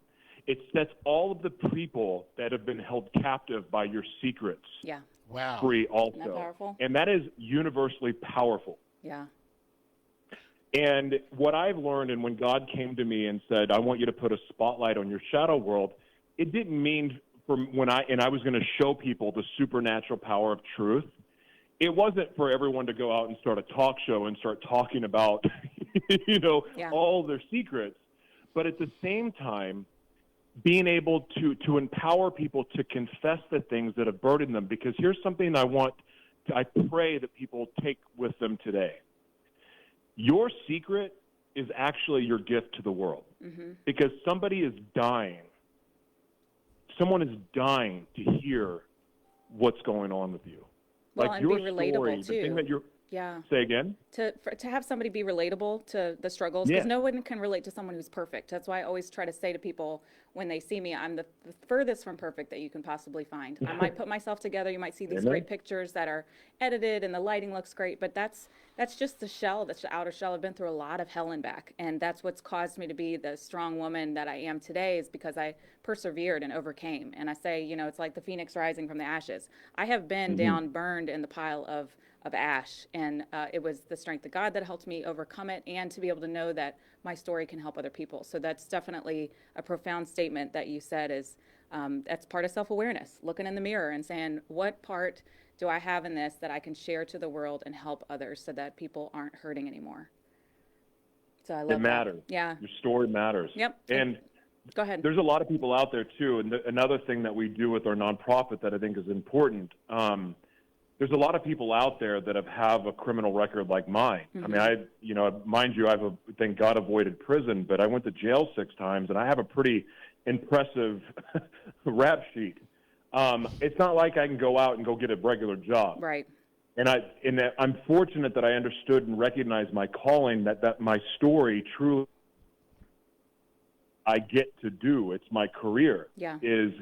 it sets all of the people that have been held captive by your secrets Yeah. Wow. free also. Isn't that powerful? And that is universally powerful. Yeah. And what I've learned, and when God came to me and said, I want you to put a spotlight on your shadow world, it didn't mean from when I was going to show people the supernatural power of truth. It wasn't for everyone to go out and start a talk show and start talking about, all their secrets. But at the same time, being able to empower people to confess the things that have burdened them. Because here's something I pray that people take with them today. Your secret is actually your gift to the world. Mm-hmm. Because somebody is dying. Someone is dying to hear what's going on with you. Well, like and your be relatable, story, too. the thing that you're... Yeah. Say again? To have somebody be relatable to the struggles, because Yeah. no one can relate to someone who's perfect. That's why I always try to say to people when they see me, I'm the furthest from perfect that you can possibly find. I might put myself together. You might see these Amen. great pictures that are edited and the lighting looks great, but that's just the shell. That's the outer shell. I've been through a lot of hell and back, and that's what's caused me to be the strong woman that I am today, is because I persevered and overcame. And I say, it's like the phoenix rising from the ashes. I have been down, burned in the pile of ash, and it was the strength of God that helped me overcome it, and to be able to know that my story can help other people. So that's definitely a profound statement that you said, is that's part of self-awareness, looking in the mirror and saying, what part do I have in this that I can share to the world and help others so that people aren't hurting anymore? So I love It matters. that. Yeah. Your story matters. Yep. And Go ahead. there's a lot of people out there, too. And another thing that we do with our nonprofit that I think is important, there's a lot of people out there that have a criminal record like mine. I mean, mind you, thank God, avoided prison, but I went to jail 6 times, and I have a pretty impressive rap sheet. It's not like I can go out and go get a regular job. Right. And I'm fortunate that I understood and recognized my calling, that my story truly I get to do. It's my career. Yeah. Is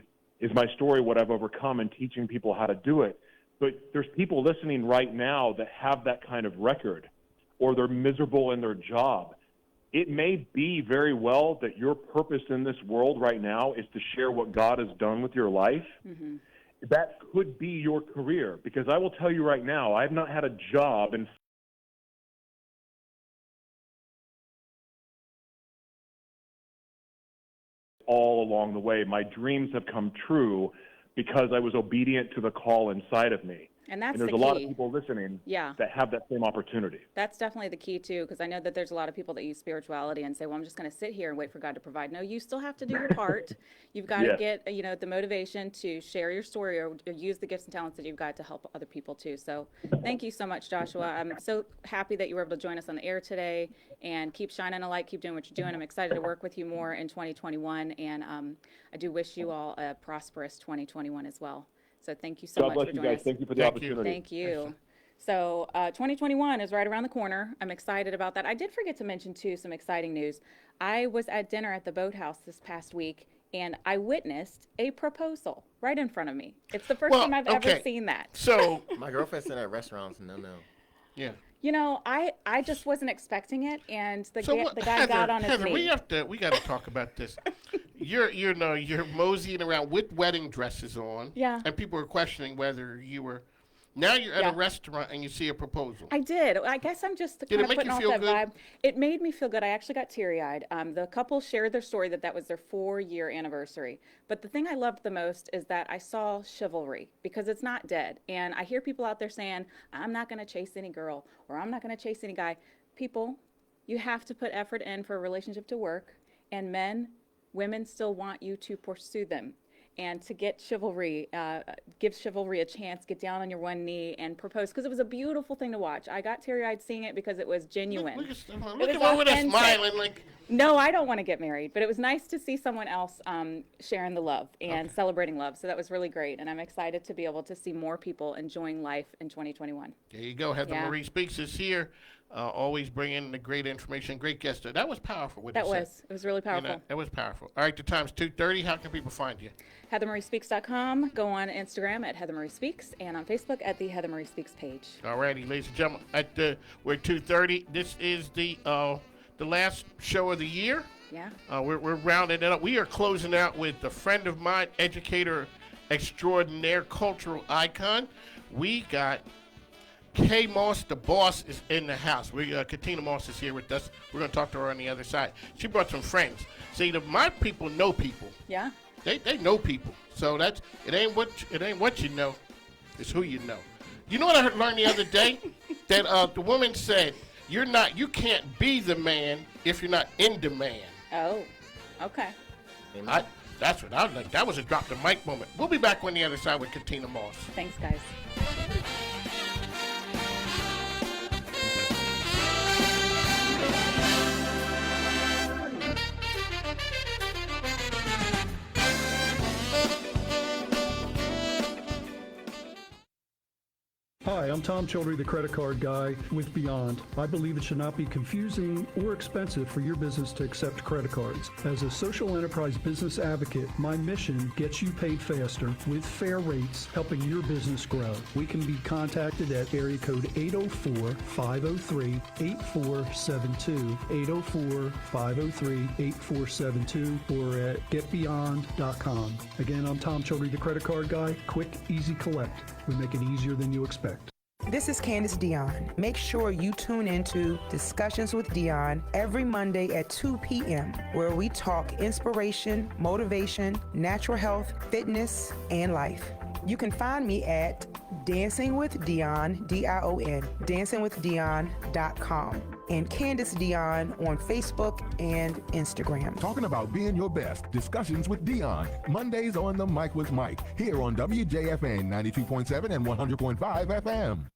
my story what I've overcome, and teaching people how to do it. But there's people listening right now that have that kind of record, or they're miserable in their job. It may be very well that your purpose in this world right now is to share what God has done with your life. Mm-hmm. That could be your career, because I will tell you right now, I've not had a job in all along the way. My dreams have come true because I was obedient to the call inside of me. And that's there's the a lot of key. people listening Yeah. that have that same opportunity. That's definitely the key, too, because I know that there's a lot of people that use spirituality and say, well, I'm just going to sit here and wait for God to provide. No, you still have to do your part. You've got to Yes. get, the motivation to share your story, or use the gifts and talents that you've got to help other people, too. So thank you so much, Joshua. I'm so happy that you were able to join us on the air today, and keep shining a light, keep doing what you're doing. I'm excited to work with you more in 2021, and I do wish you all a prosperous 2021 as well. So thank you so God much bless for you joining guys. us. Thank you for the opportunity. Thank you. So 2021 is right around the corner. I'm excited about that. I did forget to mention, too, some exciting news. I was at dinner at the Boathouse this past week, and I witnessed a proposal right in front of me. It's the first time I've ever seen that. So my girlfriend said at restaurants, no. Yeah. I just wasn't expecting it, and the guy Heather, got on his Heather, knee. we got to talk about this. You're moseying around with wedding dresses on. Yeah. And people are questioning whether you were. Now you're at Yeah. a restaurant and you see a proposal. I did. I guess I'm just Did kind it of make putting you off feel that good? vibe. It made me feel good. I actually got teary-eyed. The couple shared their story that was their 4-year anniversary. But the thing I loved the most is that I saw chivalry, because it's not dead. And I hear people out there saying, I'm not going to chase any girl, or I'm not going to chase any guy. People, you have to put effort in for a relationship to work. And women still want you to pursue them. And to get chivalry, give chivalry a chance, get down on your one knee and propose, because it was a beautiful thing to watch. I got teary-eyed seeing it because it was genuine. Look It at was over there authentic. smiling like. No, I don't want to get married, but it was nice to see someone else sharing the love and celebrating love. So that was really great, and I'm excited to be able to see more people enjoying life in 2021. There you go. Heather Yeah. Marie Speaks is here, always bringing the great information, great guest. That was powerful. What That you said. was. It was really powerful. It was powerful. All right, the time's 2:30. How can people find you? HeatherMarieSpeaks.com. Go on Instagram at Heather Marie Speaks, and on Facebook at the Heather Marie Speaks page. All righty, ladies and gentlemen, we're at 2:30. This is the last show of the year. Yeah. We're rounding it up. We are closing out with a friend of mine, educator extraordinaire, cultural icon. We got Kay Moss, the boss, is in the house. Katina Moss is here with us. We're going to talk to her on the other side. She brought some friends. See, my people know people. Yeah. They know people. So it ain't what you know, it's who you know. You know what I learned the other day? That the woman said, you can't be the man if you're not in demand. Oh, okay. That's what I was like. That was a drop the mic moment. We'll be back on the other side with Katina Moss. Thanks, guys. Hi, I'm Tom Childry, the credit card guy with Beyond. I believe it should not be confusing or expensive for your business to accept credit cards. As a social enterprise business advocate, my mission gets you paid faster with fair rates, helping your business grow. We can be contacted at area code 804-503-8472, 804-503-8472, or at getbeyond.com. Again, I'm Tom Childry, the credit card guy. Quick, easy collect. We make it easier than you expect. This is Candace Dion. Make sure you tune into Discussions with Dion every Monday at 2 p.m., where we talk inspiration, motivation, natural health, fitness, and life. You can find me at Dancing with Dion, D-I-O-N, dancingwithdion.com, and Candace Dion on Facebook and Instagram. Talking about being your best. Discussions with Dion. Mondays on the Mic with Mike. Here on WJFN 92.7 and 100.5 FM.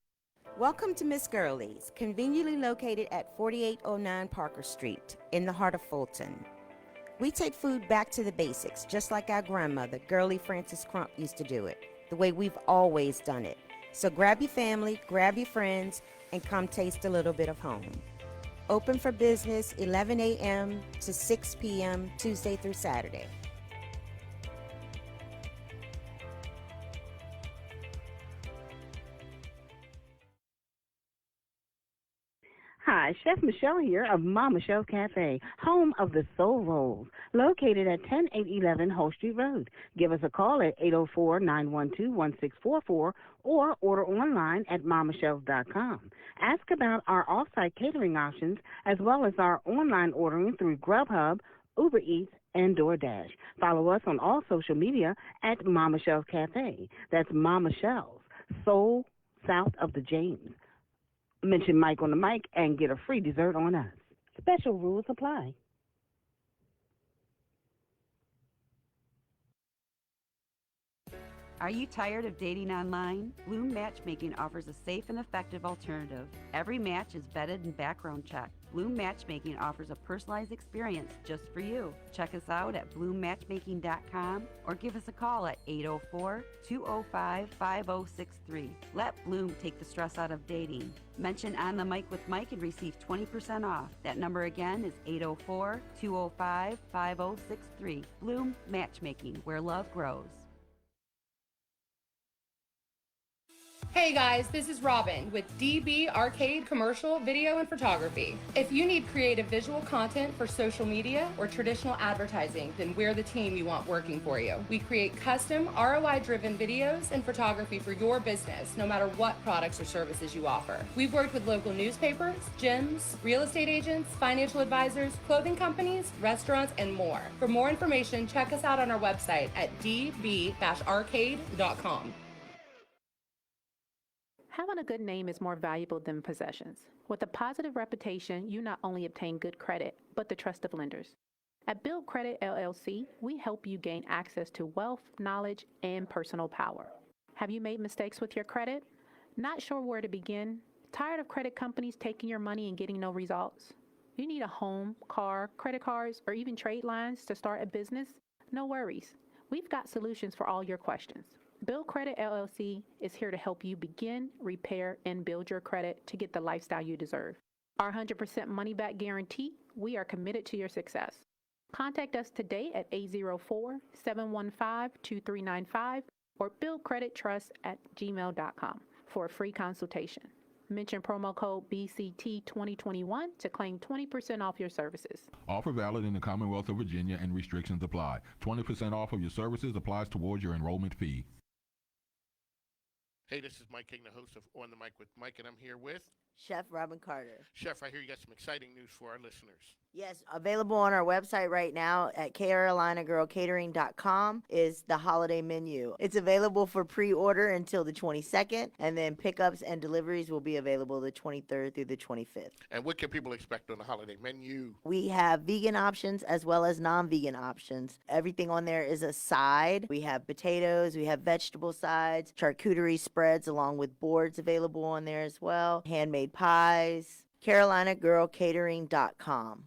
Welcome to Miss Gurley's, conveniently located at 4809 Parker Street in the heart of Fulton. We take food back to the basics, just like our grandmother, Gurley Frances Crump, used to do it, the way we've always done it. So grab your family, grab your friends, and come taste a little bit of home. Open for business 11 a.m. to 6 p.m. Tuesday through Saturday. Hi, Chef Michelle here of Ma Michelle's Cafe, home of the Soul Rolls, located at 10811 Whole Street Road. Give us a call at 804-912-1644 or order online at mamichelle's.com. Ask about our off-site catering options as well as our online ordering through Grubhub, Uber Eats, and DoorDash. Follow us on all social media at Ma Michelle's Cafe. That's Ma Michelle's, Soul south of the James. Mention Mike on the mic and get a free dessert on us. Special rules apply. Are you tired of dating online? Bloom Matchmaking offers a safe and effective alternative. Every match is vetted and background checked. Bloom Matchmaking offers a personalized experience just for you. Check us out at bloommatchmaking.com or give us a call at 804-205-5063. Let Bloom take the stress out of dating. Mention On the Mic with Mike and receive 20% off. That number again is 804-205-5063. Bloom Matchmaking, where love grows. Hey guys, this is Robin with DB Arcade Commercial Video and Photography. If you need creative visual content for social media or traditional advertising, then we're the team you want working for you. We create custom ROI-driven videos and photography for your business, no matter what products or services you offer. We've worked with local newspapers, gyms, real estate agents, financial advisors, clothing companies, restaurants, and more. For more information, check us out on our website at db-arcade.com. Having a good name is more valuable than possessions. With a positive reputation, you not only obtain good credit, but the trust of lenders. At Build Credit LLC, we help you gain access to wealth, knowledge, and personal power. Have you made mistakes with your credit? Not sure where to begin? Tired of credit companies taking your money and getting no results? You need a home, car, credit cards, or even trade lines to start a business? No worries. We've got solutions for all your questions. Build Credit LLC is here to help you begin, repair, and build your credit to get the lifestyle you deserve. Our 100% money-back guarantee, we are committed to your success. Contact us today at 804-715-2395 or buildcredittrust@gmail.com for a free consultation. Mention promo code BCT2021 to claim 20% off your services. Offer valid in the Commonwealth of Virginia and restrictions apply. 20% off of your services applies towards your enrollment fee. Hey, this is Mike King, the host of On the Mic with Mike, and I'm here with Chef Robin Carter. Chef. I hear you got some exciting news for our listeners. Yes, available on our website right now at carolinagirlcatering.com is the holiday menu. It's available for pre-order until the 22nd, and then pickups and deliveries will be available the 23rd through the 25th. And what can people expect on the holiday menu? We have vegan options as well as non-vegan options. Everything on there is a side. We have potatoes, we have vegetable sides, charcuterie spreads along with boards available on there as well, handmade pies. carolinagirlcatering.com.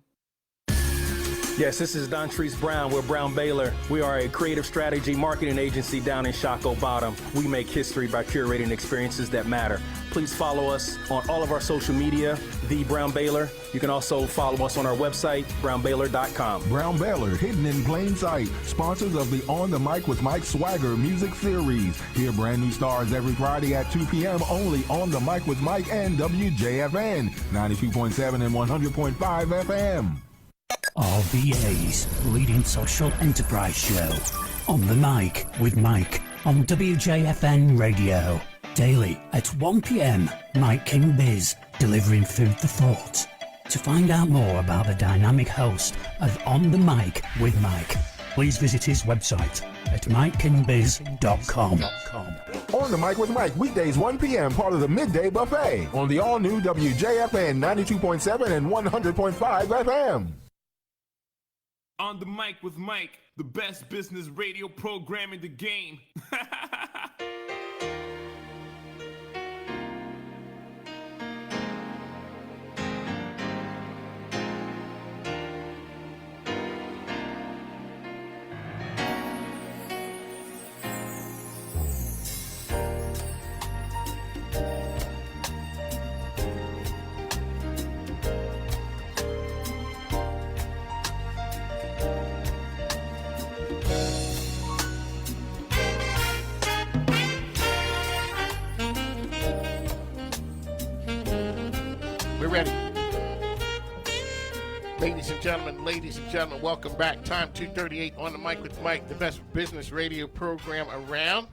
Yes, this is Dontrese Brown. We're Brown Baylor. We are a creative strategy marketing agency down in Shockoe Bottom. We make history by curating experiences that matter. Please follow us on all of our social media, The Brown Baylor. You can also follow us on our website, brownbaylor.com. Brown Baylor, hidden in plain sight. Sponsors of the On the Mic with Mike Swagger music series. Hear brand new stars every Friday at 2 p.m. only on the Mic with Mike and WJFN, 92.7 and 100.5 FM. RVA's leading social enterprise show. On the Mic with Mike on WJFN Radio. Daily at 1 p.m. Mike King Biz, delivering food for thought. To find out more about the dynamic host of On the Mic with Mike, please visit his website at mikekingbiz.com. On the Mic with Mike, weekdays 1 p.m., part of the Midday Buffet on the all-new WJFN 92.7 and 100.5 FM. On the Mic with Mike, the best business radio program in the game. We're ready. Ladies and gentlemen, welcome back. Time 2:38 on the Mic with Mike, the best business radio program around.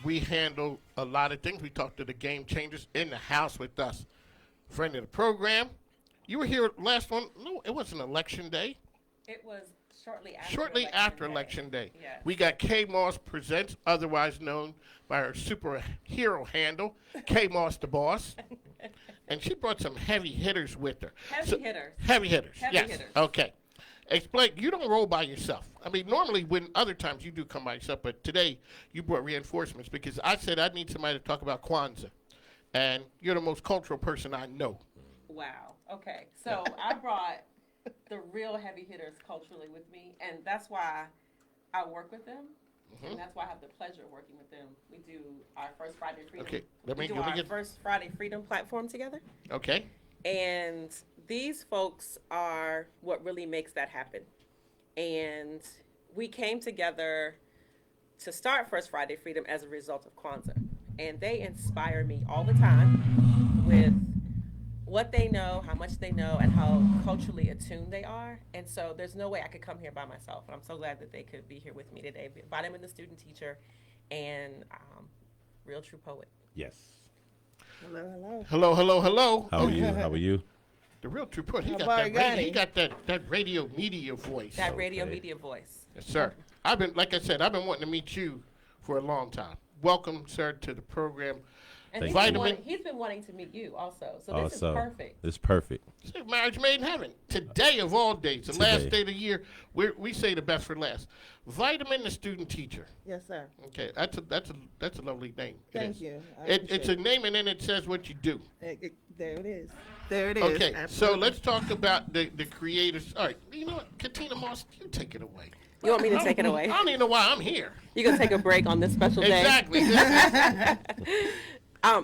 We handle a lot of things. We talk to the game changers in the house with us. Friend of the program. You were here last one. No, it wasn't election day. It was shortly After election day. Yes. We got K Moss Presents, otherwise known by her superhero handle, K Moss the Boss. And she brought some heavy hitters with her. Heavy hitters. Heavy hitters, Heavy yes. hitters. Okay. Explain, you don't roll by yourself. I mean, normally when other times you do come by yourself, but today you brought reinforcements because I said I need somebody to talk about Kwanzaa. And you're the most cultural person I know. Wow. Okay. So I brought the real heavy hitters culturally with me, and that's why I work with them. And that's why I have the pleasure of working with them. We do our first Friday Freedom. Okay, first Friday Freedom platform together. Okay. And these folks are what really makes that happen. And we came together to start First Friday Freedom as a result of Kwanzaa. And they inspire me all the time with what they know, how much they know, and how culturally attuned they are. And so there's no way I could come here by myself. And I'm so glad that they could be here with me today. Vitamin, the student teacher, and real true poet. Yes. Hello. How are you? How are you? The real true poet. He How got about that. you, Gotti? He got that radio media voice. That radio media voice. Yes, sir. I've been wanting to meet you for a long time. Welcome, sir, to the program. And he's been wanting to meet you also. So this is perfect. It's perfect. See, marriage made in heaven. Today of all days, the last day of the year, we say the best for last. Vitamin, the student teacher. Yes, sir. Okay, that's a lovely name. Thank you. It's a name, and then it says what you do. There it is. There it is. Okay, Absolutely. so let's talk about the creators. All right, you know what, Katina Moss, you take it away. You want me to take it away? I don't even know why I'm here. You're going to take a break on this special day? Exactly.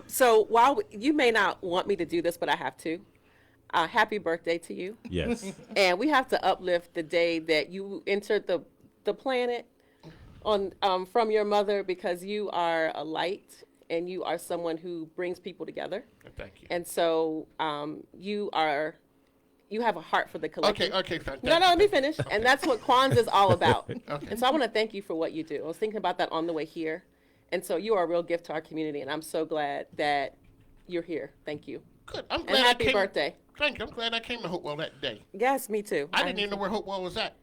So while you may not want me to do this, but I have to. Happy birthday to you. Yes. And we have to uplift the day that you entered the planet on from your mother, because you are a light and you are someone who brings people together. Thank you. And so you have a heart for the collective. Okay, fine. No, let me finish. Okay. And that's what Kwanzaa is all about. Okay. And so I want to thank you for what you do. I was thinking about that on the way here. And so you are a real gift to our community, and I'm so glad that you're here. Thank you. Good. I'm And glad happy birthday. Thank you. I'm glad I came to Hopewell that day. Yes, me too. I didn't even know where Hopewell was at.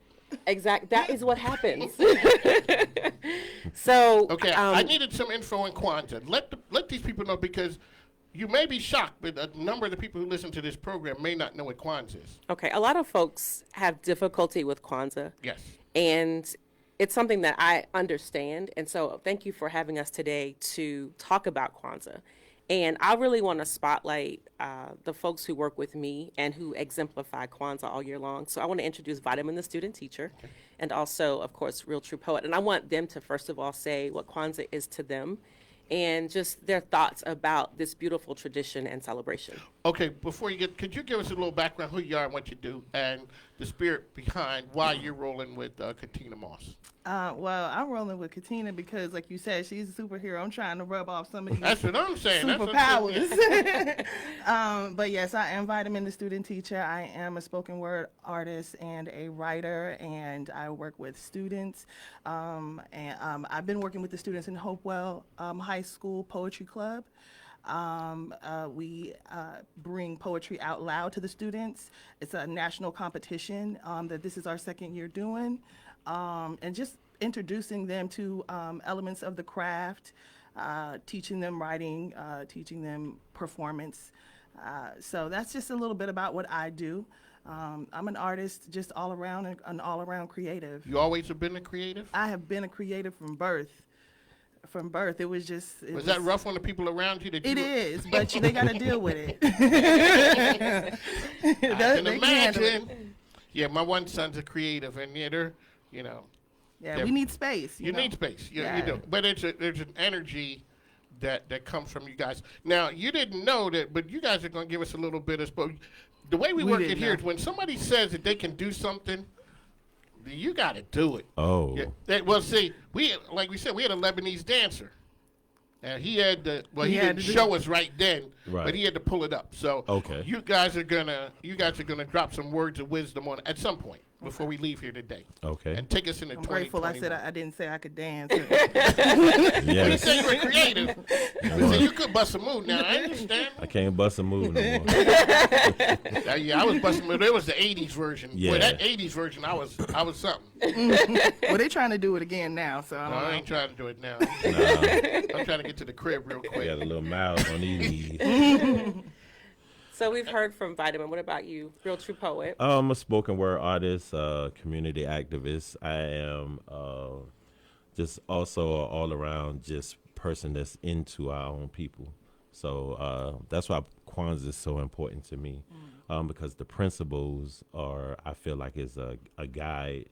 Exactly. That is what happens. So okay, I needed some info on Kwanzaa. Let these people know, because you may be shocked, but a number of the people who listen to this program may not know what Kwanzaa is. Okay, a lot of folks have difficulty with Kwanzaa. Yes. And it's something that I understand. And so thank you for having us today to talk about Kwanzaa. And I really want to spotlight the folks who work with me and who exemplify Kwanzaa all year long. So I want to introduce Vitamin, the student teacher, and also, of course, Real True Poet. And I want them to, first of all, say what Kwanzaa is to them and just their thoughts about this beautiful tradition and celebration. Okay, before you get, could you give us a little background, who you are and what you do, and the spirit behind why you're rolling with Katina Moss? Well, I'm rolling with Katina because, like you said, she's a superhero. I'm trying to rub off some of these That's what I'm saying. superpowers. But yes, I am Vitamin, the student teacher. I am a spoken word artist and a writer, and I work with students. I've been working with the students in Hopewell High School Poetry Club. We bring poetry out loud to the students. It's a national competition that this is our second year doing. And just introducing them to elements of the craft, teaching them writing, teaching them performance. So that's just a little bit about what I do. I'm an artist, just all around, an all-around creative. You always have been a creative? I have been a creative from birth. From birth, it was just. Was that rough on the people around you? It is, but they got to deal with it. I can imagine. Yeah, my one son's a creative, and they're, you know. Yeah, we need space. You need space. You do. But there's an energy that comes from you guys. Now, you didn't know that, but you guys are going to give us a little bit of. The way we work it here is when somebody says that they can do something, you got to do it. Oh. Yeah. Well, see, like we said, we had a Lebanese dancer. And he had to, he didn't show us right then, but he had to pull it up. So you guys are gonna drop some words of wisdom on at some point before we leave here today. Okay. And take us into 2021. I'm grateful I said I didn't say I could dance. Well, you said you were creative. You said you could bust a move. Now I understand. I can't bust a move no more. Yeah, I was busting move. There was the '80s version. Yeah. Well, that '80s version, I was something. Well, they're trying to do it again now, so I don't know. I ain't trying to do it now. Nah. I'm trying to get to the crib real quick. Got a little miles on these. So we've heard from Vitamin. What about you, Real True Poet? I'm a spoken word artist, community activist. I am just also an all around just person that's into our own people. So that's why Kwanzaa is so important to me, because the principles are, I feel like, is a guide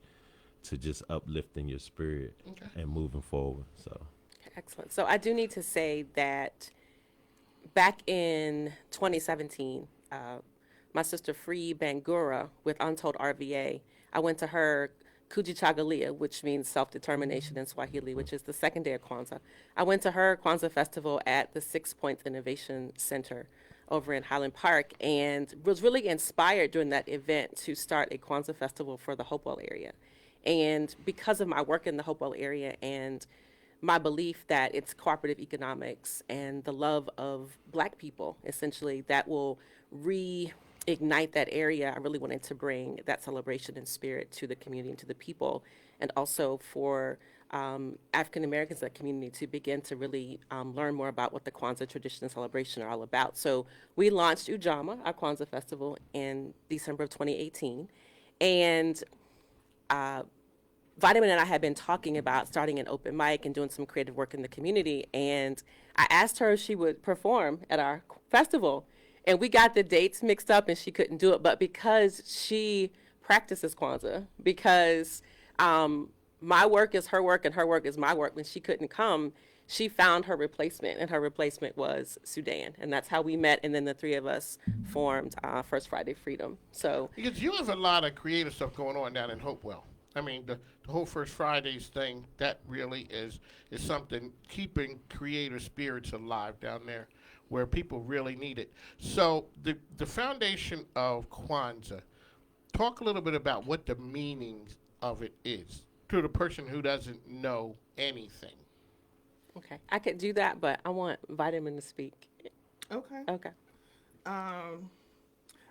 to just uplifting your spirit and moving forward. So. Excellent. So I do need to say that back in 2017, my sister Free Bangura with Untold RVA, I went to her Kujichagulia, which means self-determination in Swahili, which is the second day of Kwanzaa. I went to her Kwanzaa festival at the 6 Points Innovation Center over in Highland Park and was really inspired during that event to start a Kwanzaa festival for the Hopewell area. And because of my work in the Hopewell area and my belief that it's cooperative economics and the love of Black people, essentially, that will reignite that area. I really wanted to bring that celebration and spirit to the community and to the people, and also for African Americans in that community to begin to really learn more about what the Kwanzaa tradition and celebration are all about. So we launched Ujamaa, our Kwanzaa festival, in December of 2018. And Vitamin and I had been talking about starting an open mic and doing some creative work in the community. And I asked her if she would perform at our festival. And we got the dates mixed up and she couldn't do it. But because she practices Kwanzaa, because my work is her work and her work is my work, when she couldn't come, she found her replacement. And her replacement was Sudan. And that's how we met. And then the three of us formed First Friday Freedom. So because you have a lot of creative stuff going on down in Hopewell. I mean, the whole First Fridays thing, that really is something keeping creator spirits alive down there where people really need it. So the foundation of Kwanzaa, talk a little bit about what the meaning of it is to the person who doesn't know anything. Okay, I could do that, but I want Vitamin to speak. Okay. Okay.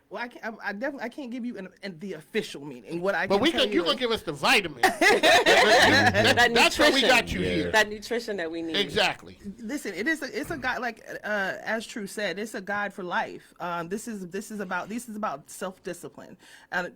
Well, I can't give you the official meaning. What I But can you're gonna give us the vitamin. That's why we got you here. That nutrition that we need. Exactly. Listen, it's a guide, like as True said, it's a guide for life. This is about self-discipline, and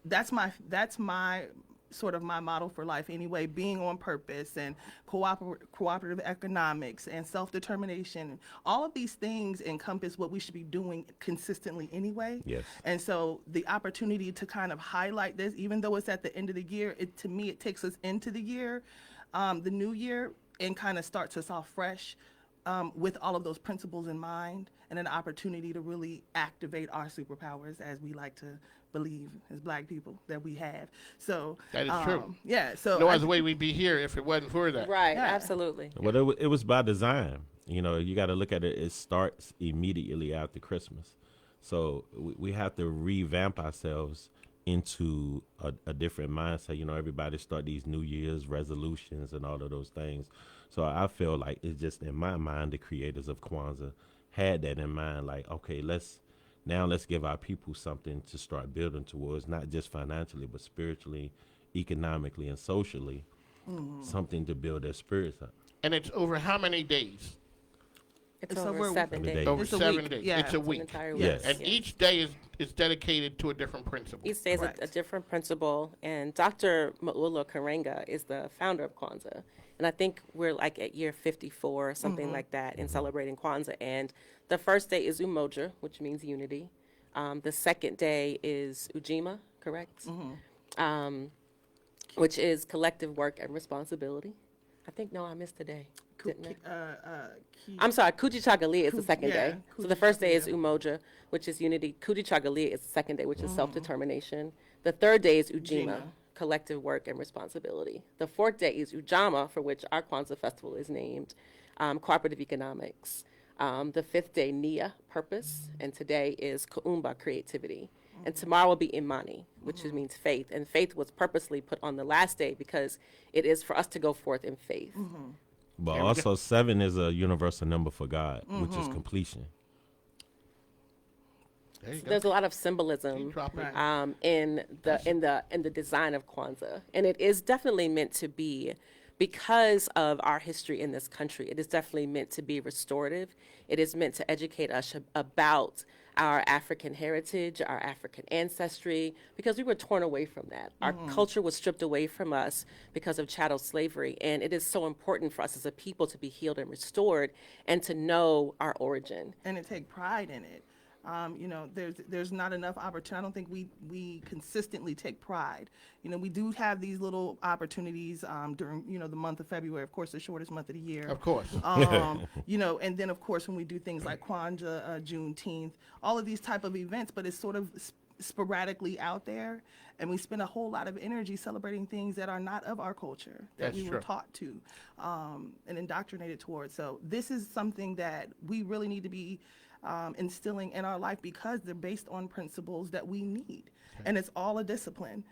that's my sort of my model for life anyway, being on purpose and cooperative economics and self-determination. All of these things encompass what we should be doing consistently anyway. Yes. And so the opportunity to kind of highlight this, even though it's at the end of the year, to me, it takes us into the year, the new year, and kind of starts us off fresh with all of those principles in mind, and an opportunity to really activate our superpowers, as we like to believe as Black people that we have. So that is true. Yeah. So no other way we'd be here if it wasn't for that. Right. Yeah. Absolutely. Well, it was by design. You know, you got to look at it. It starts immediately after Christmas, so we have to revamp ourselves into a different mindset. You know, everybody start these New Year's resolutions and all of those things. So I feel like it's just in my mind, the creators of Kwanzaa had that in mind. Like, okay, let's give our people something to start building towards, not just financially, but spiritually, economically, and socially, something to build their spirits up. And it's over how many days? It's over 7 days. Over It's a 7 week. days. Yeah. It's a It's week. an entire week. Yes. And each day is dedicated to a different principle. Each day is a different principle, and Dr. Maula Karenga is the founder of Kwanzaa. And I think we're like at year 54 or something like that in celebrating Kwanzaa. And the first day is Umoja, which means unity. The second day is Ujima, correct? Which is collective work and responsibility. I think, no, I missed a day. Didn't I? I'm sorry, Kujichagulia is the second day. So the first day is Umoja, which is unity. Kujichagulia is the second day, which is self-determination. The third day is Ujima, collective work and responsibility. The fourth day is Ujama, for which our Kwanzaa festival is named, cooperative economics. The fifth day, Nia, purpose, and today is Kuumba, creativity. And tomorrow will be Imani, which means faith. And faith was purposely put on the last day because it is for us to go forth in faith. But also 7 is a universal number for God, which is completion. There's a lot of symbolism in the design of Kwanzaa, and it is definitely meant to be, because of our history in this country, it is definitely meant to be restorative. It is meant to educate us about our African heritage, our African ancestry, because we were torn away from that. Our culture was stripped away from us because of chattel slavery, and it is so important for us as a people to be healed and restored and to know our origin. And to take pride in it. You know, there's not enough opportunity. I don't think we consistently take pride. You know, we do have these little opportunities during, you know, the month of February, of course, the shortest month of the year. Of course. You know, and then, of course, when we do things like Kwanzaa, Juneteenth, all of these type of events, but it's sort of sporadically out there, and we spend a whole lot of energy celebrating things that are not of our culture, that we were taught to and indoctrinated towards. So this is something that we really need to be instilling in our life, because they're based on principles that we need. And it's all a discipline.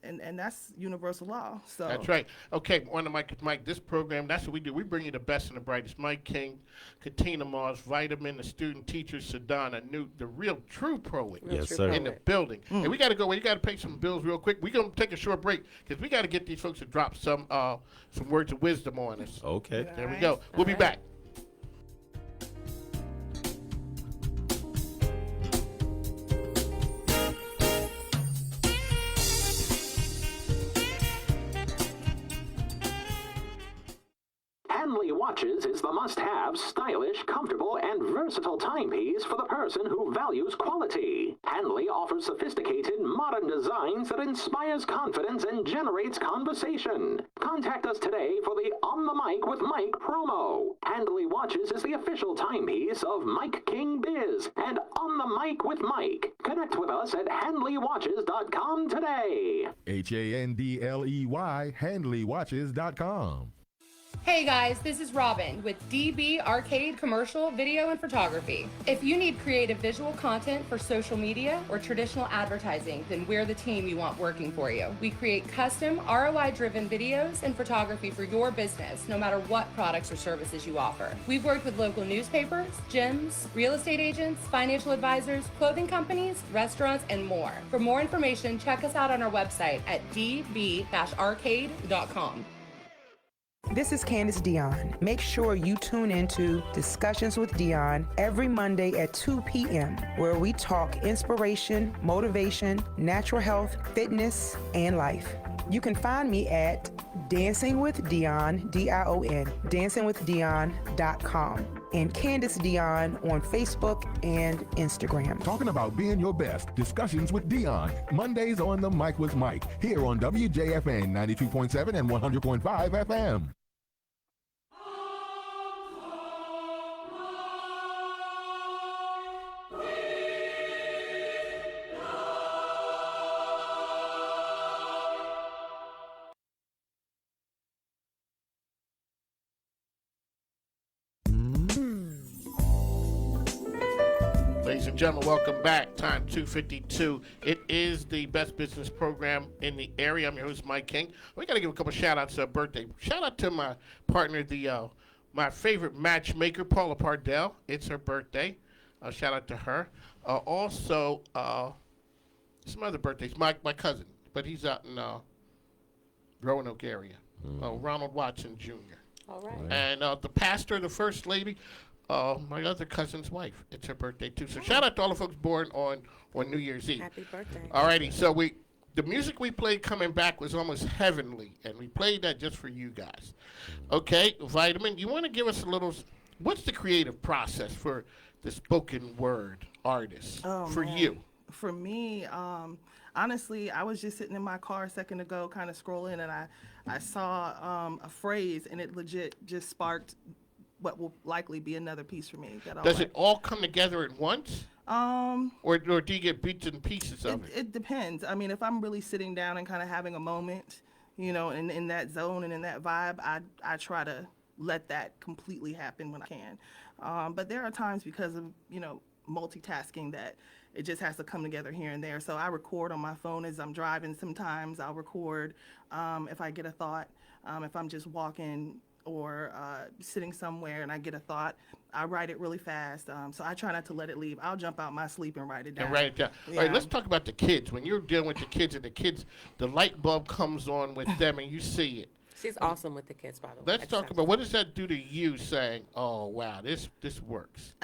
And that's universal law. So that's right. Okay, on the Mike, this program, that's what we do. We bring you the best and the brightest. Mike King, Katina Moss, Vitamin, the student teacher, Sadana Newt, the real true poet in the building. And we got to go. You got to pay some bills real quick. We're going to take a short break because we got to get these folks to drop some words of wisdom on us. Okay. There we go. We'll be back. Henley Watches is the must-have, stylish, comfortable, and versatile timepiece for the person who values quality. Henley offers sophisticated, modern designs that inspires confidence and generates conversation. Contact us today for the On the Mic with Mike promo. Henley Watches is the official timepiece of Mike King Biz and On the Mic with Mike. Connect with us at HenleyWatches.com today. HANDLEY, HanleyWatches.com. Hey guys, this is Robin with DB Arcade Commercial Video and Photography. If you need creative visual content for social media or traditional advertising, then we're the team you want working for you. We create custom ROI-driven videos and photography for your business, no matter what products or services you offer. We've worked with local newspapers, gyms, real estate agents, financial advisors, clothing companies, restaurants, and more. For more information, check us out on our website at db-arcade.com. This is Candace Dion. Make sure you tune into Discussions with Dion every Monday at 2 p.m., where we talk inspiration, motivation, natural health, fitness, and life. You can find me at Dancing with Dion, D-I-O-N, dancingwithdion.com, and Candace Dion on Facebook and Instagram. Talking about being your best. Discussions with Dion. Mondays on the Mic with Mike. Here on WJFN 92.7 and 100.5 FM. Ladies and gentlemen, welcome back. Time 2:52. It is the best business program in the area. I'm your host, Mike King. We got to give a couple shout outs to her birthday. Shout out to my partner, my favorite matchmaker, Paula Pardell. It's her birthday. Shout out to her. Also, some other birthdays. My cousin, but he's out in Roanoke area. Ronald Watson Jr. All right. And the pastor, the first lady, my other cousin's wife. It's her birthday too. So shout out to all the folks born on New Year's Eve. Happy birthday. Alrighty, so the music we played coming back was almost heavenly, and we played that just for you guys. Okay, Vitamin, you want to give us a little? What's the creative process for the spoken word artist for you? For me, honestly, I was just sitting in my car a second ago, kind of scrolling, and I saw a phrase, and it legit just sparked what will likely be another piece for me. Does it all come together at once? Or do you get bits and pieces of it? It depends. I mean, if I'm really sitting down and kind of having a moment, in that zone and in that vibe, I try to let that completely happen when I can. But there are times because of, multitasking that it just has to come together here and there. So I record on my phone as I'm driving. Sometimes I'll record if I get a thought, if I'm just walking or sitting somewhere and I get a thought, I write it really fast. So I try not to let it leave. I'll jump out my sleep and write it down. And write it down. Yeah. All right, let's talk about the kids. When you're dealing with the kids, the light bulb comes on with them and you see it. She's awesome with the kids, by the way. Let's talk about, what does that do to you saying, oh, wow, this works?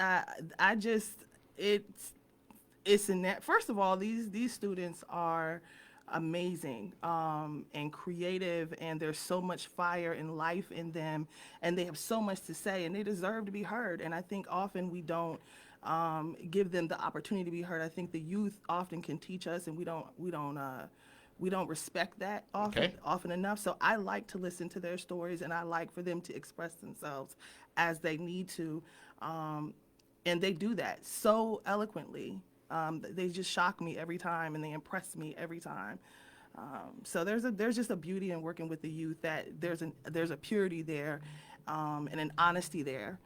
It's in that. First of all, these students are amazing and creative, and there's so much fire and life in them, and they have so much to say, and they deserve to be heard. And I think often we don't give them the opportunity to be heard. I think the youth often can teach us, and we don't respect that often enough. So I like to listen to their stories, and I like for them to express themselves as they need to, and they do that so eloquently. They just shock me every time, and they impress me every time. So there's just a beauty in working with the youth, that there's a purity there, and an honesty there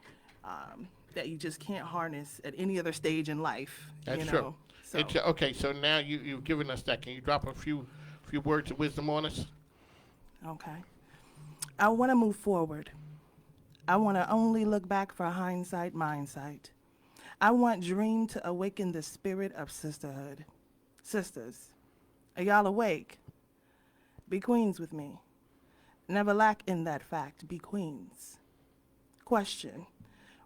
that you just can't harness at any other stage in life. That's true. So. Okay, so now you've given us that. Can you drop a few words of wisdom on us? Okay. I want to move forward. I want to only look back for hindsight, mindsight. I want Dream to awaken the spirit of sisterhood. Sisters, are y'all awake? Be queens with me. Never lack in that fact. Be queens. Question: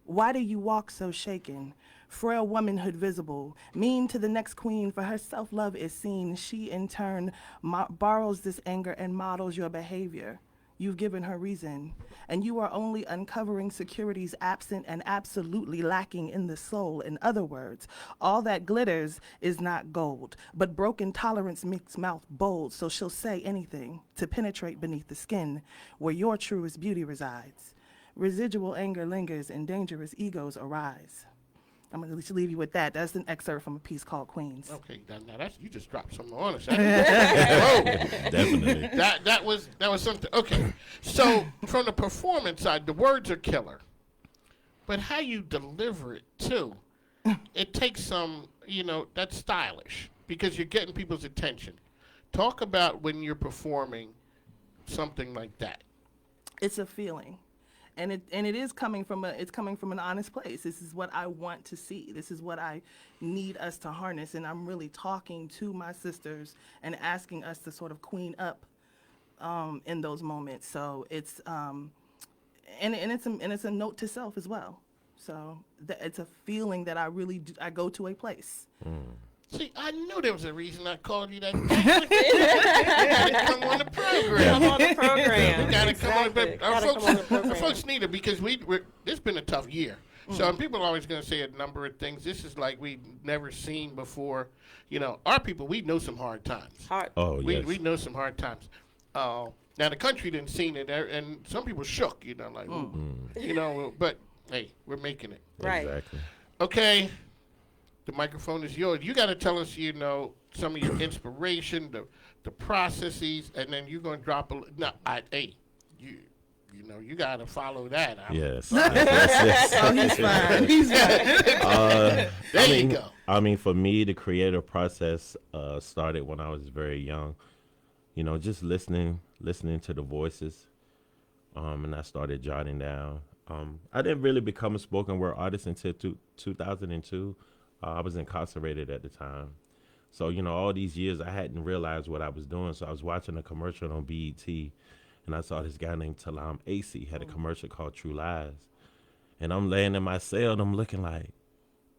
why do you walk so shaken? Frail womanhood visible, mean to the next queen, for her self-love is seen. She in turn borrows this anger and models your behavior. you've given her reason, and you are only uncovering securities absent and absolutely lacking in the soul. In other words, all that glitters is not gold, but broken tolerance makes mouth bold, so she'll say anything to penetrate beneath the skin where your truest beauty resides. Residual anger lingers and dangerous egos arise. I'm going to just leave you with that. That's an excerpt from a piece called Queens. Okay, now that's, you just dropped something on us. Whoa. Definitely. That was something. Okay, so from the performance side, the words are killer, but how you deliver it too, it takes some, that's stylish because you're getting people's attention. Talk about when you're performing something like that. It's a feeling. And it is coming from an honest place. This is what I want to see. This is what I need us to harness. And I'm really talking to my sisters and asking us to sort of queen up in those moments. So it's it's a note to self as well. So it's a feeling that I really do, I go to a place. See, I knew there was a reason I called you that. You gotta come on the program. Come on the program. You gotta come on the program. Our folks need it because it's been a tough year. So and people are always going to say a number of things. This is like we've never seen before. Our people, we know some hard times. Yes. We know some hard times. Now the country didn't see it, and some people shook. But hey, we're making it. Right. Exactly. Okay. The microphone is yours. You got to tell us, some of your inspiration, the processes, and then you're going to drop a. No, you got to follow that. Yes. Oh, he's fine. He's fine. There you go. I mean, for me, the creative process started when I was very young. Just listening to the voices, and I started jotting down. I didn't really become a spoken word artist until 2002. I was incarcerated at the time. So, all these years I hadn't realized what I was doing. So I was watching a commercial on BET, and I saw this guy named Talam Acey had a commercial called True Lies. And I'm laying in my cell, and I'm looking like,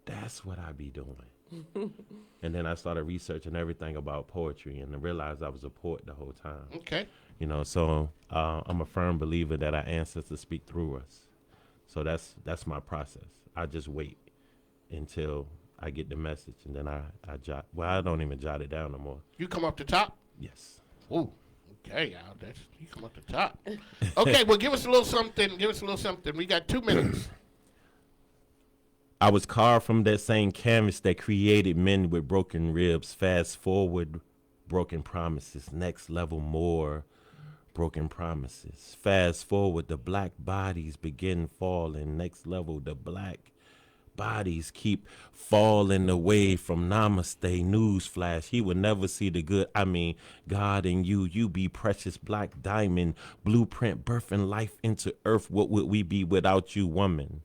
that's what I be doing. And then I started researching everything about poetry, and I realized I was a poet the whole time. Okay. So I'm a firm believer that our ancestors speak through us. So that's my process. I just wait until I get the message, and then I jot. Well, I don't even jot it down no more. You come up the top? Yes. Ooh, okay, Al. You come up the top. Okay, well, give us a little something. We got 2 minutes. I was carved from that same canvas that created men with broken ribs. Fast forward, broken promises. Next level, more broken promises. Fast forward, the black bodies begin falling. Next level, the black bodies keep falling away from namaste. Newsflash, he will never see the good. God in you be precious black diamond blueprint, birthing life into earth. What would we be without you, woman?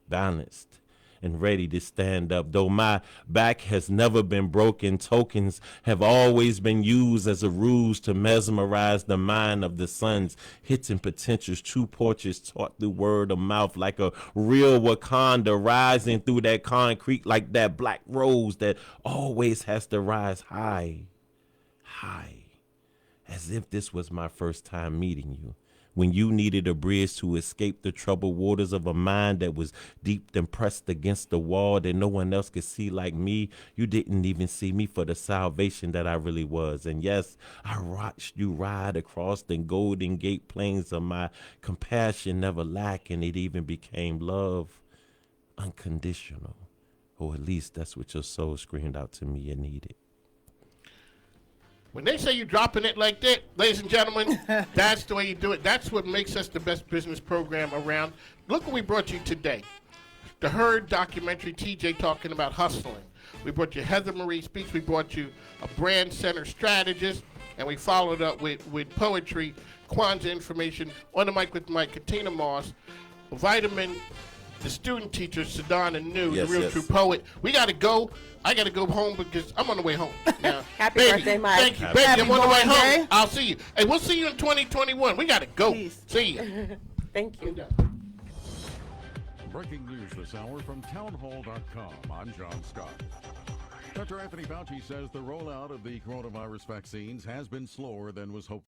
Balanced and ready to stand up. Though my back has never been broken, tokens have always been used as a ruse to mesmerize the mind of the sons, hitting potentials, true portraits taught through word of mouth, like a real Wakanda rising through that concrete, like that black rose that always has to rise high, as if this was my first time meeting you. When you needed a bridge to escape the troubled waters of a mind that was deep and pressed against the wall that no one else could see like me, you didn't even see me for the salvation that I really was. And yes, I watched you ride across the Golden Gate plains of my compassion, never lacking. It even became love, unconditional. Or at least that's what your soul screamed out to me and needed. When they say you're dropping it like that, ladies and gentlemen, that's the way you do it. That's what makes us the best business program around. Look what we brought you today. The Herd documentary, TJ talking about hustling. We brought you Heather Marie Speaks. We brought you a brand center strategist. And we followed up with poetry, Kwanzaa information, on the mic with Mike, Katina Moss, Vitamin, the student teacher, Sedona New, Yes, the real yes. true poet. We got to go. I got to go home because I'm on the way home now. Happy Baby, birthday, Mike. Thank you. Happy Baby, I'm on the way birthday. home. I'll see you. Hey, we'll see you in 2021. We got to go. Peace. See you. Thank you. Breaking news this hour from townhall.com. I'm John Scott. Dr. Anthony Fauci says the rollout of the coronavirus vaccines has been slower than was hoped.